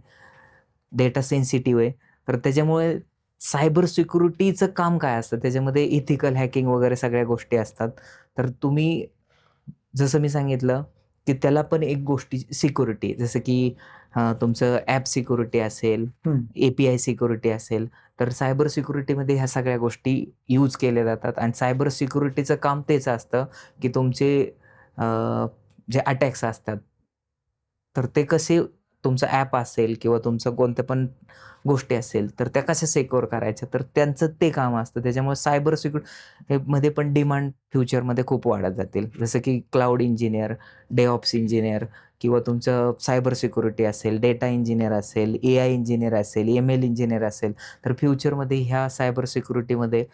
डेटा सेन्सिटिव्ह आहे. तर त्याच्यामुळे सायबर सिक्युरिटीचं काम काय असतं? त्याच्यामध्ये इथिकल हॅकिंग वगैरे सगळ्या गोष्टी असतात. तर तुम्ही जसं मी सांगितलं, की त्याला पण एक गोष्टी सिक्युरिटी जसं की तुमचं ॲप सिक्युरिटी असेल, हं. API सिक्युरिटी असेल, तर सायबर सिक्युरिटीमध्ये ह्या सगळ्या गोष्टी यूज केल्या जातात आणि सायबर सिक्युरिटीचं काम तेच असतं, की तुमचे अ, जे अटॅक्स असतात, तर ते कसे तुमचं ॲप असेल किंवा तुमचं कोणत्या पण गोष्टी असेल, तर त्या कशा सिक्युअर करायच्या, तर त्यांचं ते काम असतं. त्याच्यामुळे सायबर मध्ये पण डिमांड फ्युचरमध्ये खूप वाढत जातील. जसं की क्लाउड इंजिनिअर, डेऑप्स इंजिनिअर किंवा तुमचं सायबर सिक्युरिटी असेल, डेटा इंजिनिअर असेल, AI इंजिनिअर असेल, ML इंजिनिअर असेल, तर फ्युचरमध्ये ह्या सायबर सिक्युरिटीमध्ये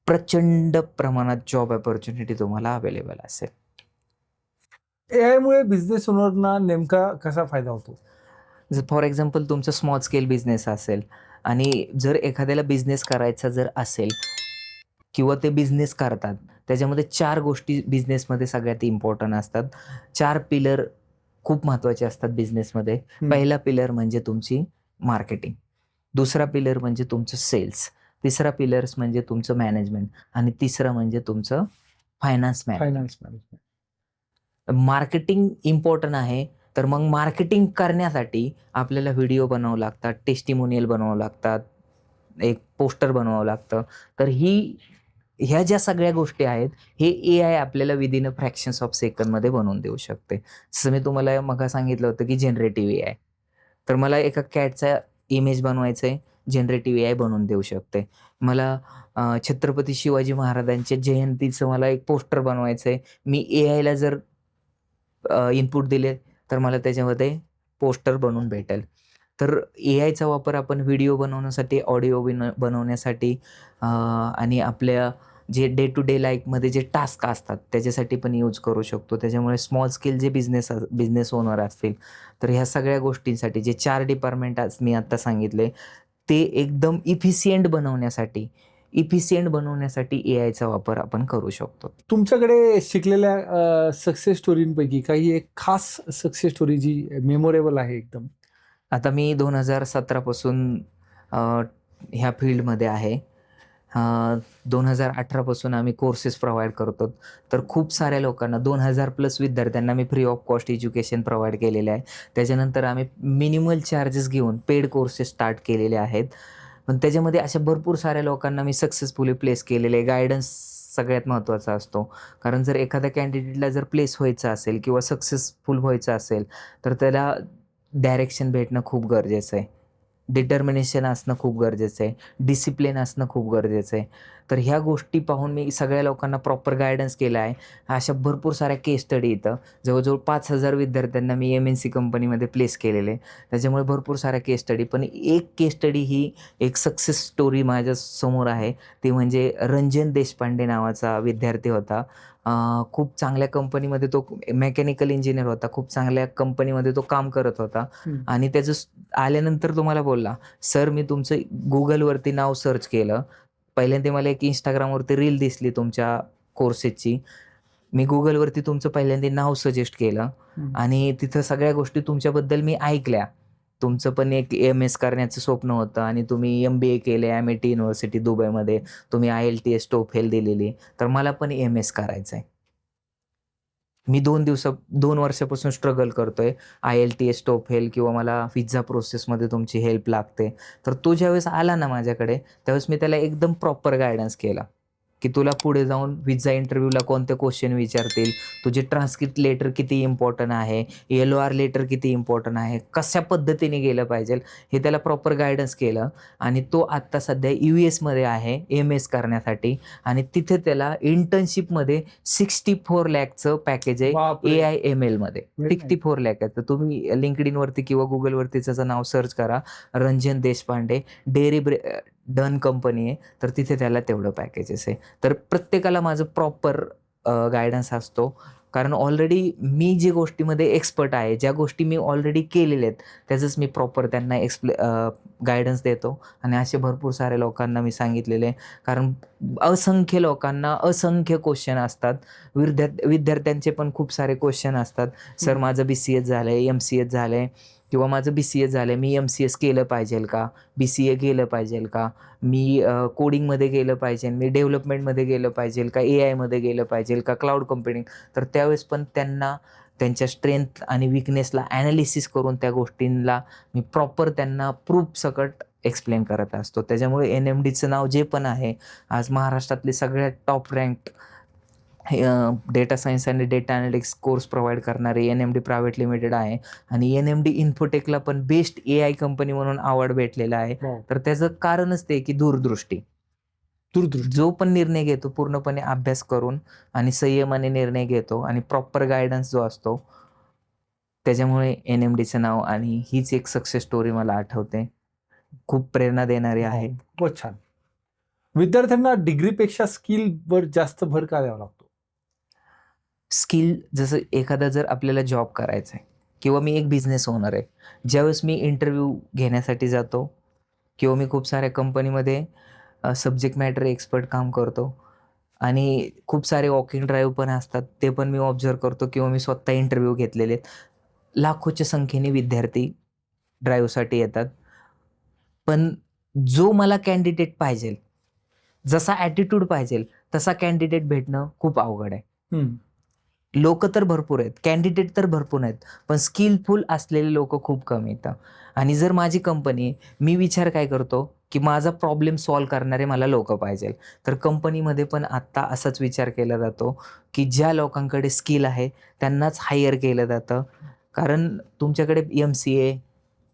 प्रचंड प्रमाणात जॉब अपॉर्च्युनिटी तुम्हाला अवेलेबल असेल. एआयमुळे बिझनेस ओनरना नेमका कसा फायदा होतो? जर फॉर एक्झाम्पल तुमचं स्मॉल स्केल बिझनेस असेल आणि जर एखाद्याला बिझनेस करायचा जर असेल किंवा ते बिझनेस करतात, त्याच्यामध्ये 4 गोष्टी बिझनेसमध्ये सगळ्यात इम्पॉर्टंट असतात. 4 पिलर खूप महत्त्वाचे असतात बिझनेसमध्ये. हं. पहिला पिलर म्हणजे तुमची मार्केटिंग. दुसरा पिलर म्हणजे तुमचं सेल्स. तिसरा पिलर्स म्हणजे तुमचं मॅनेजमेंट आणि तिसरं म्हणजे तुमचं finance management. Finance management. Marketing important आहे. तर मग मार्केटिंग करण्यासाठी आपल्याला व्हिडिओ बनावं लागतात, टेस्टिमोनियल बनवावं लागतात, एक पोस्टर बनवावं लागतं. तर ह्या ज्या सगळ्या गोष्टी आहेत, हे AI आपल्याला विदिन अ फ्रॅक्शन्स ऑफ सेकंडमध्ये बनवून देऊ शकते. जसं मी तुम्हाला मघा सांगितलं होतं, की जनरेटिव्ह AI. तर मला एका कॅटचा इमेज बनवायचा आहे, जनरेटिव्ह AI बनवून देऊ शकते. मला छत्रपती शिवाजी महाराजांच्या जयंतीचं मला एक पोस्टर बनवायचं आहे. मी AIला जर इनपुट दिले, तर मला त्याच्यामध्ये पोस्टर बनवून भेटेल. तर AIचा वापर आपण व्हिडिओ बनवण्यासाठी, ऑडिओ बनवण्यासाठी आणि आपल्या जे डे टू डे लाईफमध्ये जे टास्क असतात, त्याच्यासाठी पण यूज करू शकतो. त्याच्यामुळे स्मॉल स्केल जे बिझनेस ओनर असतील, तर ह्या सगळ्या गोष्टींसाठी जे 4 डिपार्टमेंट आज मी आत्ता सांगितले, ते एकदम इफिशियंट बनवण्यासाठी इफिशियंट बनवण्यासाठी एआयचा वापर आपण करू शकतो. तुमच्याकडे शिकलेल्या सक्सेस स्टोरींपैकी काही एक खास सक्सेस स्टोरी जी मेमोरेबल आहे एकदम? आता मी 2017 पासून ह्या फील्डमध्ये आहे. 2018 पासून आम्ही कोर्सेस प्रोव्हाइड करतो. तर खूप साऱ्या लोकांना 2000+ विद्यार्थ्यांना मी free of cost education provide केलेलं आहे. त्याच्यानंतर आम्ही मिनिमल चार्जेस घेऊन पेड कोर्सेस स्टार्ट केलेले आहेत. पण त्याच्यामध्ये अशा भरपूर साऱ्या लोकांना मी सक्सेसफुली प्लेस केलेले आहे. गायडन्स सगळ्यात महत्त्वाचा असतो. कारण जर एखाद्या कॅन्डिडेटला जर प्लेस व्हायचं असेल किंवा सक्सेसफुल व्हायचं असेल, तर त्याला डायरेक्शन भेटणं खूप गरजेचं आहे. डिटर्मिनेशन असणं खूप गरजेचं आहे. डिसिप्लिन असणं खूप गरजेचं आहे. तर ह्या गोष्टी पाहून मी सगळ्या लोकांना प्रॉपर गायडन्स केला आहे. अशा भरपूर साऱ्या केस स्टडी इथं जवळजवळ 5,000 विद्यार्थ्यांना मी MNC कंपनीमध्ये प्लेस केलेले. त्याच्यामुळे भरपूर साऱ्या केस स्टडी. पण एक केस स्टडी ही एक सक्सेस स्टोरी माझ्यासमोर आहे. ती म्हणजे रंजन देशपांडे नावाचा विद्यार्थी होता. खूप चांगल्या कंपनीमध्ये तो मेकॅनिकल इंजिनियर होता. खूप चांगल्या कंपनीमध्ये तो काम करत होता. आणि त्याचं आल्यानंतर तो मला बोलला, "सर, मी तुमचं Googleवरती नाव सर्च केलं. पहिल्यांदा मला एक Instagramवरती रील दिसली तुमच्या कोर्सेसची. मी Googleवरती तुमचं पहिल्यांदा नाव सजेस्ट केलं आणि तिथं सगळ्या गोष्टी तुमच्याबद्दल मी ऐकल्या. तुमचं पण एक MS करण्याचं स्वप्न होतं आणि तुम्ही MBA केले MIT युनिव्हर्सिटी दुबईमध्ये. तुम्ही IELTS, TOEFL दिलेली. तर मला पण MS करायचं आहे. मी 2 वर्षापासून स्ट्रगल करतोय. IELTS, TOEFL किंवा मला व्हिसा प्रोसेसमध्ये तुमची हेल्प लागते." तर तो ज्यावेळेस आला ना माझ्याकडे, त्यावेळेस मी त्याला एकदम प्रॉपर गाईडन्स केला, की तुला पुढे जाऊन व्हिसा इंटरव्ह्यूला कोणते क्वेश्चन विचारतील, तुझे ट्रान्सक्रिप्ट लेटर किती इम्पॉर्टंट आहे, LOR लेटर किती इम्पॉर्टंट आहे, कशा पद्धतीने गेलं पाहिजे, हे त्याला प्रॉपर गाईडन्स केलं. आणि तो आत्ता सध्या USमध्ये आहे MS करण्यासाठी आणि तिथे त्याला इंटर्नशिपमध्ये 64 लाखचं पॅकेज आहे बापरे! AI/MLमध्ये. Very nice. 64 लाख आहे. तर तुम्ही LinkedInवरती किंवा Googleवरती त्याचं नाव सर्च करा, Ranjan Deshpande. Dairy done company आहे. तर तिथे त्याला तेवढं पॅकेजेस आहे. तर प्रत्येकाला माझं प्रॉपर गाईडन्स असतो. कारण ऑलरेडी मी जे गोष्टीमध्ये एक्सपर्ट आहे, ज्या गोष्टी मी ऑलरेडी केलेल्या आहेत, त्याचंच मी प्रॉपर त्यांना गाईडन्स देतो. आणि असे भरपूर साऱ्या लोकांना मी सांगितलेले आहे. कारण असंख्य लोकांना असंख्य क्वेश्चन असतात. विद्यार्थ्यांचे पण खूप सारे क्वेश्चन असतात. "सर, माझं BCS झालं आहे, MCS झालं आहे किंवा माझं BCS झालं आहे, मी MCS केलं पाहिजेल का? BCA केलं पाहिजेल का? मी कोडिंगमध्ये गेलं पाहिजे, मी डेव्हलपमेंटमध्ये गेलं पाहिजेल का? AIमध्ये गेलं पाहिजेल का? Cloud computing." तर त्यावेळेस पण त्यांना त्यांच्या स्ट्रेंथ आणि वीकनेसला ॲनालिसिस करून त्या गोष्टींना मी प्रॉपर त्यांना प्रूफ सकट एक्सप्लेन करत असतो. त्याच्यामुळे NMDचं नाव जे पण आहे, आज महाराष्ट्रातले सगळ्यात टॉप रँक्ड डेटा सायन्स आणि डेटा अनालिटिक्स कोर्स प्रोव्हाइड करणारे NMD प्रायव्हेट लिमिटेड आहे. आणि NMD इन्फोटेकला पण बेस्ट AI कंपनी म्हणून अवॉर्ड भेटलेला आहे. Wow. तर त्याचं कारणच ते की दूरदृष्टी. जो पण निर्णय घेतो पूर्णपणे अभ्यास करून आणि संयमाने निर्णय घेतो आणि प्रॉपर गाईडन्स जो असतो, त्याच्यामुळे NMDचं नाव आणि हीच एक सक्सेस स्टोरी मला आठवते. खूप प्रेरणा देणारी आहे. खूपच छान. विद्यार्थ्यांना डिग्रीपेक्षा स्किलवर जास्त भर का द्यावा लागतो? स्किल जसं एखादा जर आपल्याला जॉब करायचा आहे किंवा मी एक बिझनेस ओनर आहे. ज्यावेळेस मी इंटरव्ह्यू घेण्यासाठी जातो किंवा मी खूप साऱ्या कंपनीमध्ये सब्जेक्ट मॅटर एक्सपर्ट काम करतो आणि खूप सारे वॉकिंग ड्राईव्ह पण असतात. ते पण मी ऑब्झर्व्ह करतो किंवा मी स्वतः इंटरव्ह्यू घेतलेले आहेत. लाखोच्या संख्येने विद्यार्थी ड्राईव्हसाठी येतात. पण जो मला कॅन्डिडेट पाहिजेल, जसा ॲटिट्यूड पाहिजेल, तसा कॅन्डिडेट भेटणं खूप अवघड आहे. लोकं तर भरपूर आहेत, कॅन्डिडेट तर भरपूर आहेत, पण स्किलफुल असलेले लोकं खूप कमी येतात. आणि जर माझी कंपनी आहे, मी विचार काय करतो, की माझा प्रॉब्लेम सॉल्व्ह करणारे मला लोकं पाहिजेल. तर कंपनीमध्ये पण आत्ता असाच विचार केला जातो, की ज्या लोकांकडे स्किल आहे त्यांनाच हायर केलं जातं. कारण तुमच्याकडे MCA,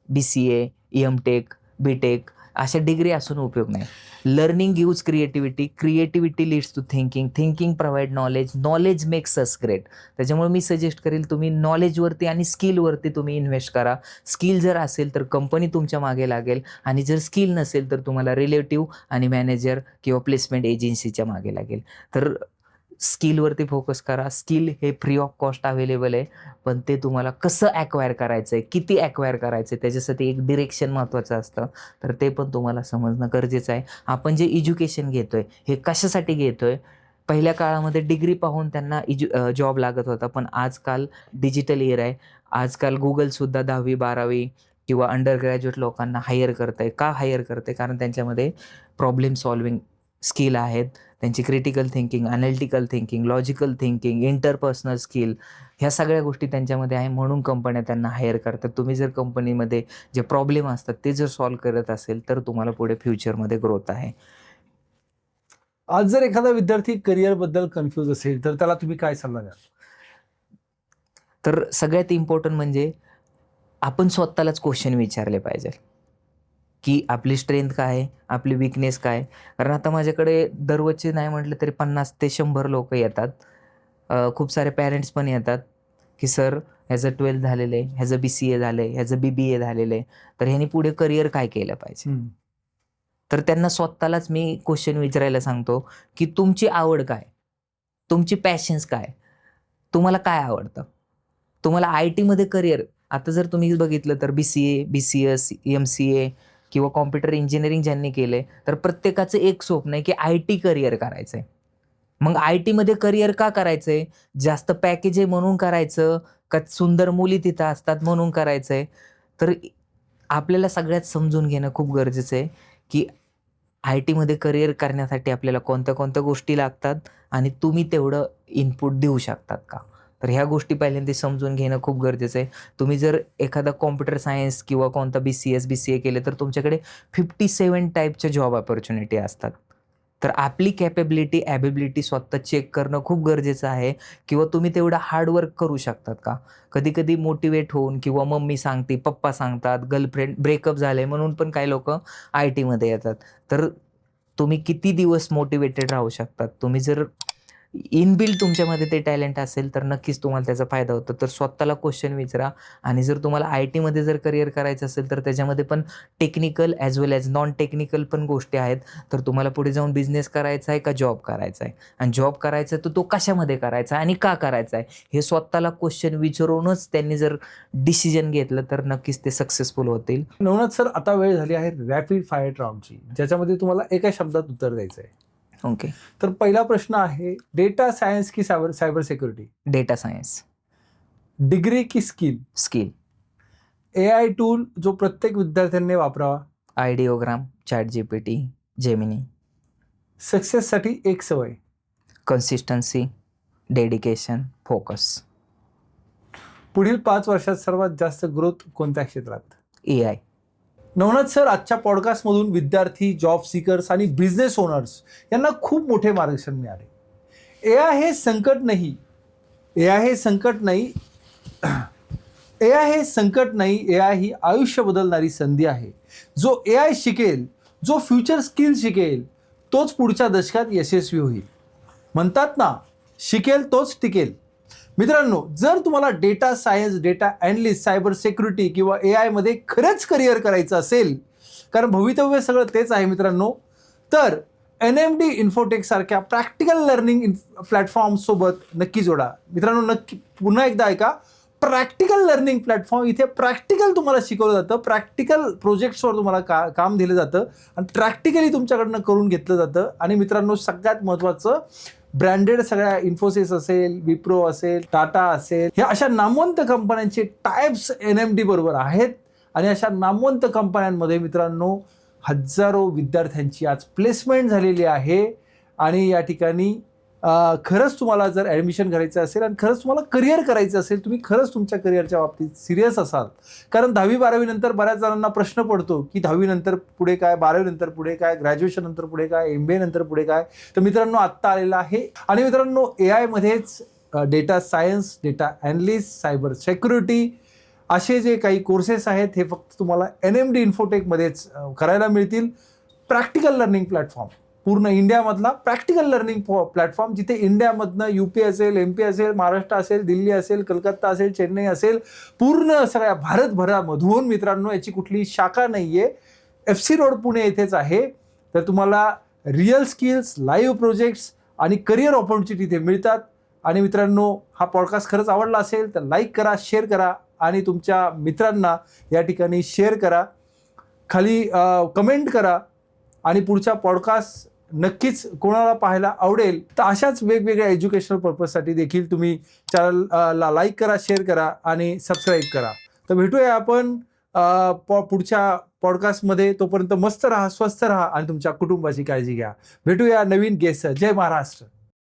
BCA, MTech, BTech अशा डिग्री असून उपयोग नाही. Learning gives creativity, creativity leads to thinking, thinking provide knowledge, knowledge makes us great. त्याच्यामुळे मी सजेस्ट करेल तुम्ही नॉलेजवरती आणि स्किलवरती तुम्ही इन्व्हेस्ट करा. स्किल जर असेल तर कंपनी तुमच्या मागे लागेल आणि जर स्किल नसेल तर तुम्हाला रिलेटिव्ह आणि मॅनेजर किंवा प्लेसमेंट एजन्सीच्या मागे लागेल. तर स्किलवरती फोकस करा. स्किल हे फ्री ऑफ कॉस्ट अवेलेबल आहे, पण ते तुम्हाला कसं ॲक्वायर करायचं आहे, किती ॲक्वायर करायचं आहे, त्याच्यासाठी एक डिरेक्शन महत्त्वाचं असतं. तर ते पण तुम्हाला समजणं गरजेचं आहे. आपण जे एज्युकेशन घेतो आहे हे कशासाठी घेतो आहे? पहिल्या काळामध्ये डिग्री पाहून त्यांना जॉब लागत होता, पण आजकाल डिजिटल इयर आहे. आजकाल गुगलसुद्धा 10वी-12वी किंवा अंडर ग्रॅज्युएट लोकांना हायर करत आहे. का हायर करते? कारण त्यांच्यामध्ये प्रॉब्लेम सॉल्विंग स्किल आहेत, त्यांची critical thinking, analytical thinking, logical thinking, interpersonal skill, ह्या सगळ्या गोष्टी त्यांच्यामध्ये आहे, म्हणून कंपन्या त्यांना हायर करतात. तुम्ही जर कंपनीमध्ये जे प्रॉब्लेम असतात ते जर सॉल्व्ह करत असेल तर तुम्हाला पुढे फ्युचरमध्ये ग्रोथ आहे. आज जर एखादा विद्यार्थी करिअरबद्दल कन्फ्यूज असेल तर त्याला तुम्ही काय सल्ला द्याल? तर सगळ्यात इम्पॉर्टंट म्हणजे आपण स्वतःलाच क्वेश्चन विचारले पाहिजे, की आपली स्ट्रेंथ काय आहे, आपली विकनेस काय आहे. कारण आता माझ्याकडे दररोजचे नाही म्हटलं तरी 50 ते 100 लोक येतात. खूप सारे पॅरेंट्स पण येतात, की सर ह्याचं 12th झालेलं आहे, ह्याचं BCA झालं आहे, ह्याचं BBA झालेलं आहे, तर ह्यानी पुढे करिअर काय केलं पाहिजे. तर त्यांना स्वतःलाच मी क्वेश्चन विचारायला सांगतो, की तुमची आवड काय, तुमची पॅशन्स काय, तुम्हाला काय आवडतं. तुम्हाला IT मध्ये करिअर, आता जर तुम्ही बघितलं तर BCA, BCS, MCA किंवा कॉम्प्युटर इंजिनिअरिंग ज्यांनी केले, तर प्रत्येकाचं एक स्वप्न आहे की IT करिअर करायचं आहे. मग IT मध्ये करिअर का करायचं आहे? जास्त पॅकेज आहे म्हणून करायचं, का सुंदर मुली तिथं असतात म्हणून करायचं आहे? तर आपल्याला सगळ्यात समजून घेणं खूप गरजेचं आहे, की IT मध्ये करिअर करण्यासाठी आपल्याला कोणत्या-कोणत्या गोष्टी लागतात आणि तुम्ही तेवढं इनपुट देऊ शकतात का? तर ह्या गोष्टी पहिल्यांदा समजून घेणं खूप गरजेचं आहे. तुम्ही जर एखादा कॉम्प्युटर सायन्स किंवा कोणता BCS, BCA केले तर तुमच्याकडे 57 टाईपच्या जॉब अपॉर्च्युनिटी असतात. तर आपली कॅपेबिलिटी, ॲबिलिटी स्वतः चेक करणं खूप गरजेचं आहे, किंवा तुम्ही तेवढं हार्डवर्क करू शकतात का? कधी-कधी मोटिवेट होऊन किंवा मम्मी सांगते, पप्पा सांगतात, गर्लफ्रेंड ब्रेकअप झाले म्हणून पण काही लोकं IT मध्ये येतात. तर तुम्ही किती दिवस मोटिवेटेड राहू शकतात? तुम्ही जर इनबिल्ट तुमच्यामध्ये ते टॅलेंट असेल तर नक्कीच तुम्हाला त्याचा फायदा होतो. तर स्वतःला क्वेश्चन विचारा, आणि जर तुम्हाला IT मध्ये जर करिअर करायचं असेल तर त्याच्यामध्ये पण टेक्निकल ॲज वेल ॲज नॉन टेक्निकल पण गोष्टी आहेत. तर तुम्हाला पुढे जाऊन बिझनेस करायचा आहे का जॉब करायचा आहे? आणि जॉब करायचा आहे तर तो कशामध्ये करायचा आहे आणि का करायचा आहे? हे स्वतःला क्वेश्चन विचारूनच त्यांनी जर डिसिजन घेतलं तर नक्कीच ते सक्सेसफुल होतील. नवनाथ सर, आता वेळ झाली आहे रॅपिड फायर राऊंडची, ज्याच्यामध्ये तुम्हाला एका शब्दात उत्तर द्यायचं आहे. ओके. तर पहिला प्रश्न आहे, डेटा सायन्स की cyber security? Data science. Degree की स्किल? स्किल. AI टूल जो प्रत्येक विद्यार्थ्यांनी वापरावा? आयडिओग्राम, ChatGPT, जेमिनी. सक्सेससाठी एक सवय? Consistency, dedication, focus. पुढील 5 वर्षात सर्वात जास्त ग्रोथ कोणत्या क्षेत्रात? AI. नवनाथ सर, आजच्या पॉडकास्टमधून विद्यार्थी, जॉब सीकर्स आणि बिझनेस ओनर्स यांना खूप मोठे मार्गदर्शन मिळाले. AI हे संकट नाही, AI हे संकट नाही, AI हे संकट नाही, AI ही आयुष्य बदलणारी संधी आहे. जो AI शिकेल, जो फ्युचर स्किल शिकेल, तोच पुढच्या दशकात यशस्वी होईल. म्हणतात ना, शिकेल तोच टिकेल. मित्रांनो, जर तुम्हाला data science, data analyst, cyber security किंवा AI मध्ये खरंच करिअर करायचं असेल, कारण भवितव्य सगळं तेच आहे मित्रांनो, तर NMD इन्फोटेक सारख्या प्रॅक्टिकल लर्निंग प्लॅटफॉर्मसोबत नक्की जोडा. मित्रांनो, नक्की पुन्हा एकदा ऐका, प्रॅक्टिकल लर्निंग प्लॅटफॉर्म. इथे प्रॅक्टिकल तुम्हाला शिकवलं जातं, प्रॅक्टिकल प्रोजेक्ट्सवर तुम्हाला काम दिलं जातं आणि प्रॅक्टिकली तुमच्याकडनं करून घेतलं जातं. आणि मित्रांनो, सगळ्यात महत्त्वाचं, ब्रँडेड सगळ्या इन्फोसिस असेल, विप्रो असेल, टाटा असेल, ह्या अशा नामवंत कंपन्यांचे टायप्स NMD बरोबर आहेत. आणि अशा नामवंत कंपन्यांमध्ये मित्रांनो हजारो विद्यार्थ्यांची आज प्लेसमेंट झालेली आहे. आणि या ठिकाणी खरंच तुम्हाला जर ॲडमिशन करायचं असेल आणि खरंच तुम्हाला करिअर करायचं असेल, तुम्ही खरंच तुमच्या करिअरच्या बाबतीत सिरियस असाल, कारण 10वी-12वी नंतर बऱ्याच जणांना प्रश्न पडतो की 10वी नंतर पुढे काय, 12वी नंतर पुढे काय, ग्रॅज्युएशन नंतर पुढे काय, MBA नंतर पुढे काय. तर मित्रांनो, आत्ता आलेला आहे. आणि मित्रांनो, AI मध्येच data science, data analyst, cyber security असे जे काही कोर्सेस आहेत हे फक्त तुम्हाला NMD इन्फोटेकमध्येच करायला मिळतील. प्रॅक्टिकल लर्निंग प्लॅटफॉर्म, पूर्ण इंडियामधला प्रॅक्टिकल लर्निंग प्लॅटफॉर्म, जिथे इंडियामधनं UP असेल, MP असेल, महाराष्ट्र असेल, दिल्ली असेल, कलकत्ता असेल, चेन्नई असेल, पूर्ण सगळ्या भारतभरामधून मित्रांनो याची कुठली शाखा नाही आहे. FC रोड पुणे येथेच आहे. तर तुम्हाला रिअल स्किल्स, लाईव्ह प्रोजेक्ट्स आणि करिअर ऑपॉर्च्युनिटी इथे मिळतात. आणि मित्रांनो, हा पॉडकास्ट खरंच आवडला असेल तर लाईक करा, शेअर करा आणि तुमच्या मित्रांना या ठिकाणी शेअर करा, खाली कमेंट करा आणि पुढच्या पॉडकास्ट नक्कीच कोणाला पाहायला आवडेल तर अशाच वेगवेगळ्या एज्युकेशनल पर्पजसाठी देखील तुम्ही चॅनलला लाईक करा, शेअर करा आणि सबस्क्राईब करा. तर भेटूया आपण पुढच्या पॉडकास्टमध्ये. तोपर्यंत मस्त राहा, स्वस्थ राहा आणि तुमच्या कुटुंबाची काळजी घ्या. भेटूया नवीन गेस्ट. जय महाराष्ट्र.